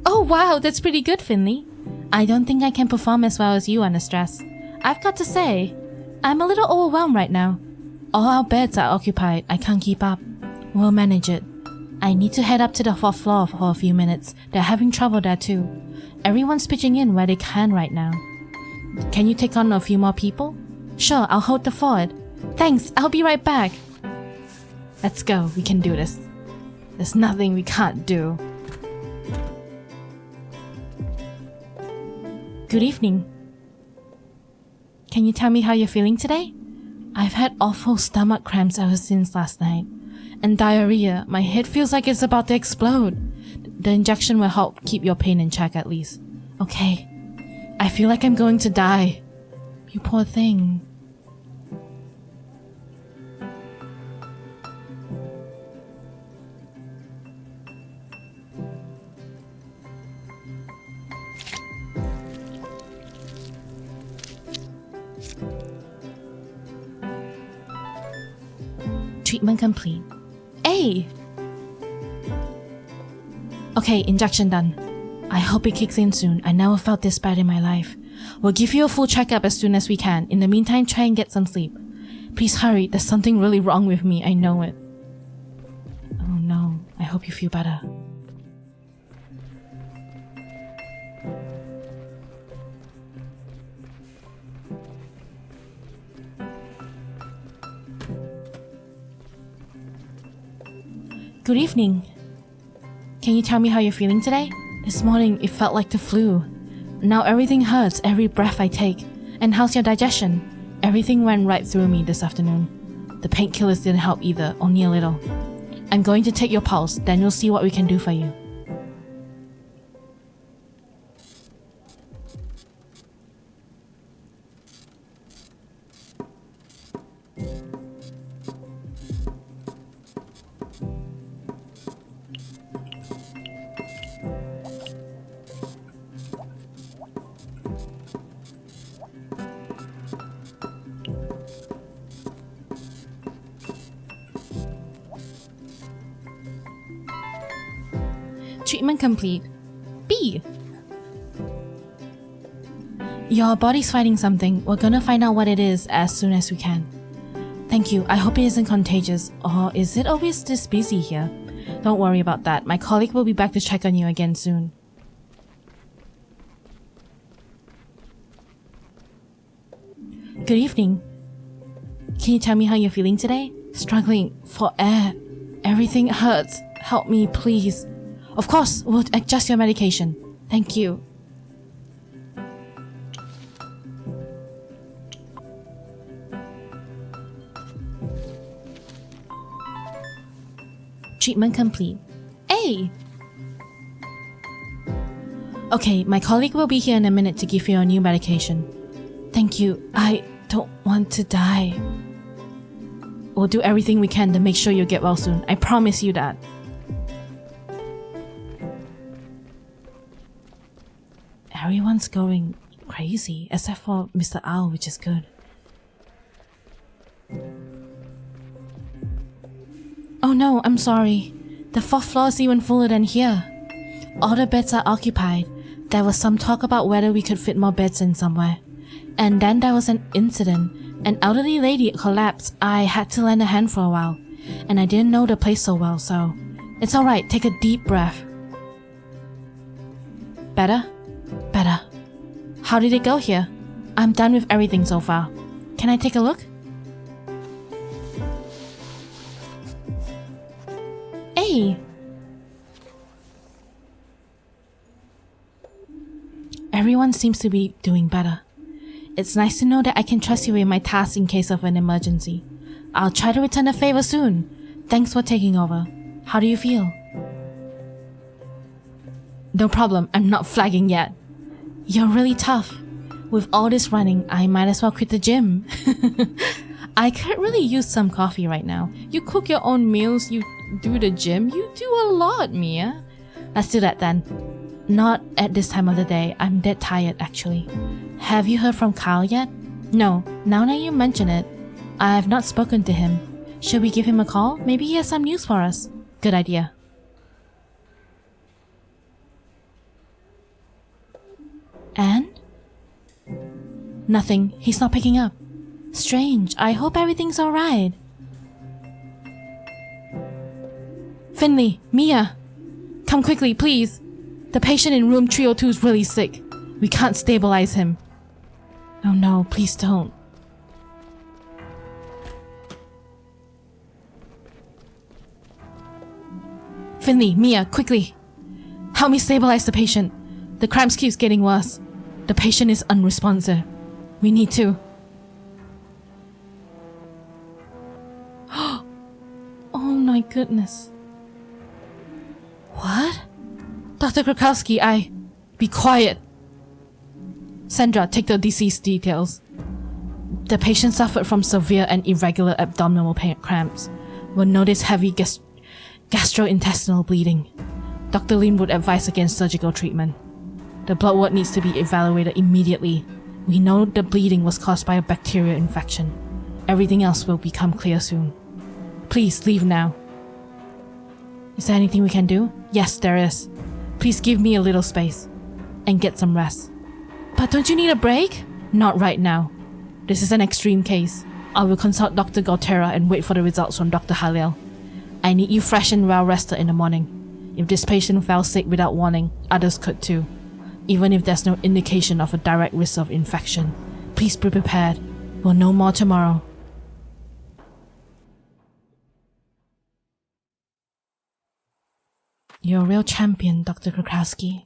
Oh wow, that's pretty good, Finley. I don't think I can perform as well as you under stress. I've got to say, I'm a little overwhelmed right now. All our beds are occupied. I can't keep up. We'll manage it. I need to head up to the 4th floor for a few minutes. They're having trouble there too. Everyone's pitching in where they can right now. Can you take on a few more people? Sure, I'll hold the fort. Thanks, I'll be right back. Let's go, we can do this. There's nothing we can't do. Good evening. Can you tell me how you're feeling today? I've had awful stomach cramps ever since last night. And diarrhea. My head feels like it's about to explode. The injection will help keep your pain in check at least. Okay. I feel like I'm going to die. You poor thing. Treatment complete. Hey! Okay, injection done. I hope it kicks in soon. I never felt this bad in my life. We'll give you a full checkup as soon as we can. In the meantime, try and get some sleep. Please hurry, there's something really wrong with me, I know it. Oh no, I hope you feel better. Good evening. Can you tell me how you're feeling today? This morning, it felt like the flu. Now everything hurts every breath I take. And how's your digestion? Everything went right through me this afternoon. The painkillers didn't help either, only a little. I'm going to take your pulse, then we'll see what we can do for you. Treatment complete. B. Your body's fighting something. We're gonna find out what it is as soon as we can. Thank you. I hope it isn't contagious. Or is it always this busy here? Don't worry about that. My colleague will be back to check on you again soon. Good evening. Can you tell me how you're feeling today? Struggling for air. Everything hurts. Help me, please. Of course, we'll adjust your medication. Thank you. Treatment complete. A. Okay, my colleague will be here in a minute to give you a new medication. Thank you. I don't want to die. We'll do everything we can to make sure you get well soon. I promise you that. Everyone's going crazy, except for Mr. Owl, which is good. Oh no, I'm sorry. The 4th floor is even fuller than here. All the beds are occupied. There was some talk about whether we could fit more beds in somewhere. And then there was an incident. An elderly lady collapsed. I had to lend a hand for a while. And I didn't know the place so well, so... It's alright, take a deep breath. Better? Better. How did it go here? I'm done with everything so far. Can I take a look? Hey! Everyone seems to be doing better. It's nice to know that I can trust you with my tasks in case of an emergency. I'll try to return the favor soon. Thanks for taking over. How do you feel? No problem, I'm not flagging yet. You're really tough. With all this running, I might as well quit the gym. I could really use some coffee right now. You cook your own meals, you do the gym, you do a lot, Mia. Let's do that then. Not at this time of the day, I'm dead tired actually. Have you heard from Kyle yet? No, now that you mention it, I've not spoken to him. Should we give him a call? Maybe he has some news for us. Good idea. And? Nothing, he's not picking up. Strange, I hope everything's alright. Finley, Mia! Come quickly, please! The patient in room 302 is really sick. We can't stabilize him. Oh no, please don't. Finley, Mia, quickly! Help me stabilize the patient. The cramps keeps getting worse. The patient is unresponsive. We need to... Oh my goodness. What? Dr. Krakowski, Be quiet! Sandra, take the deceased details. The patient suffered from severe and irregular abdominal cramps. Will notice heavy gastrointestinal bleeding. Dr. Lin would advise against surgical treatment. The blood work needs to be evaluated immediately. We know the bleeding was caused by a bacterial infection. Everything else will become clear soon. Please leave now. Is there anything we can do? Yes, there is. Please give me a little space. And get some rest. But don't you need a break? Not right now. This is an extreme case. I will consult Dr. Gautera and wait for the results from Dr. Halil. I need you fresh and well rested in the morning. If this patient fell sick without warning, others could too. Even if there's no indication of a direct risk of infection. Please be prepared. We'll know more tomorrow. You're a real champion, Dr. Krakowski.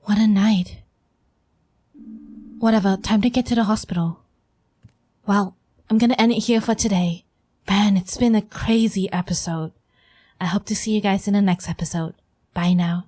What a night. Whatever, time to get to the hospital. Well, I'm gonna end it here for today. Man, it's been a crazy episode. I hope to see you guys in the next episode. Bye now.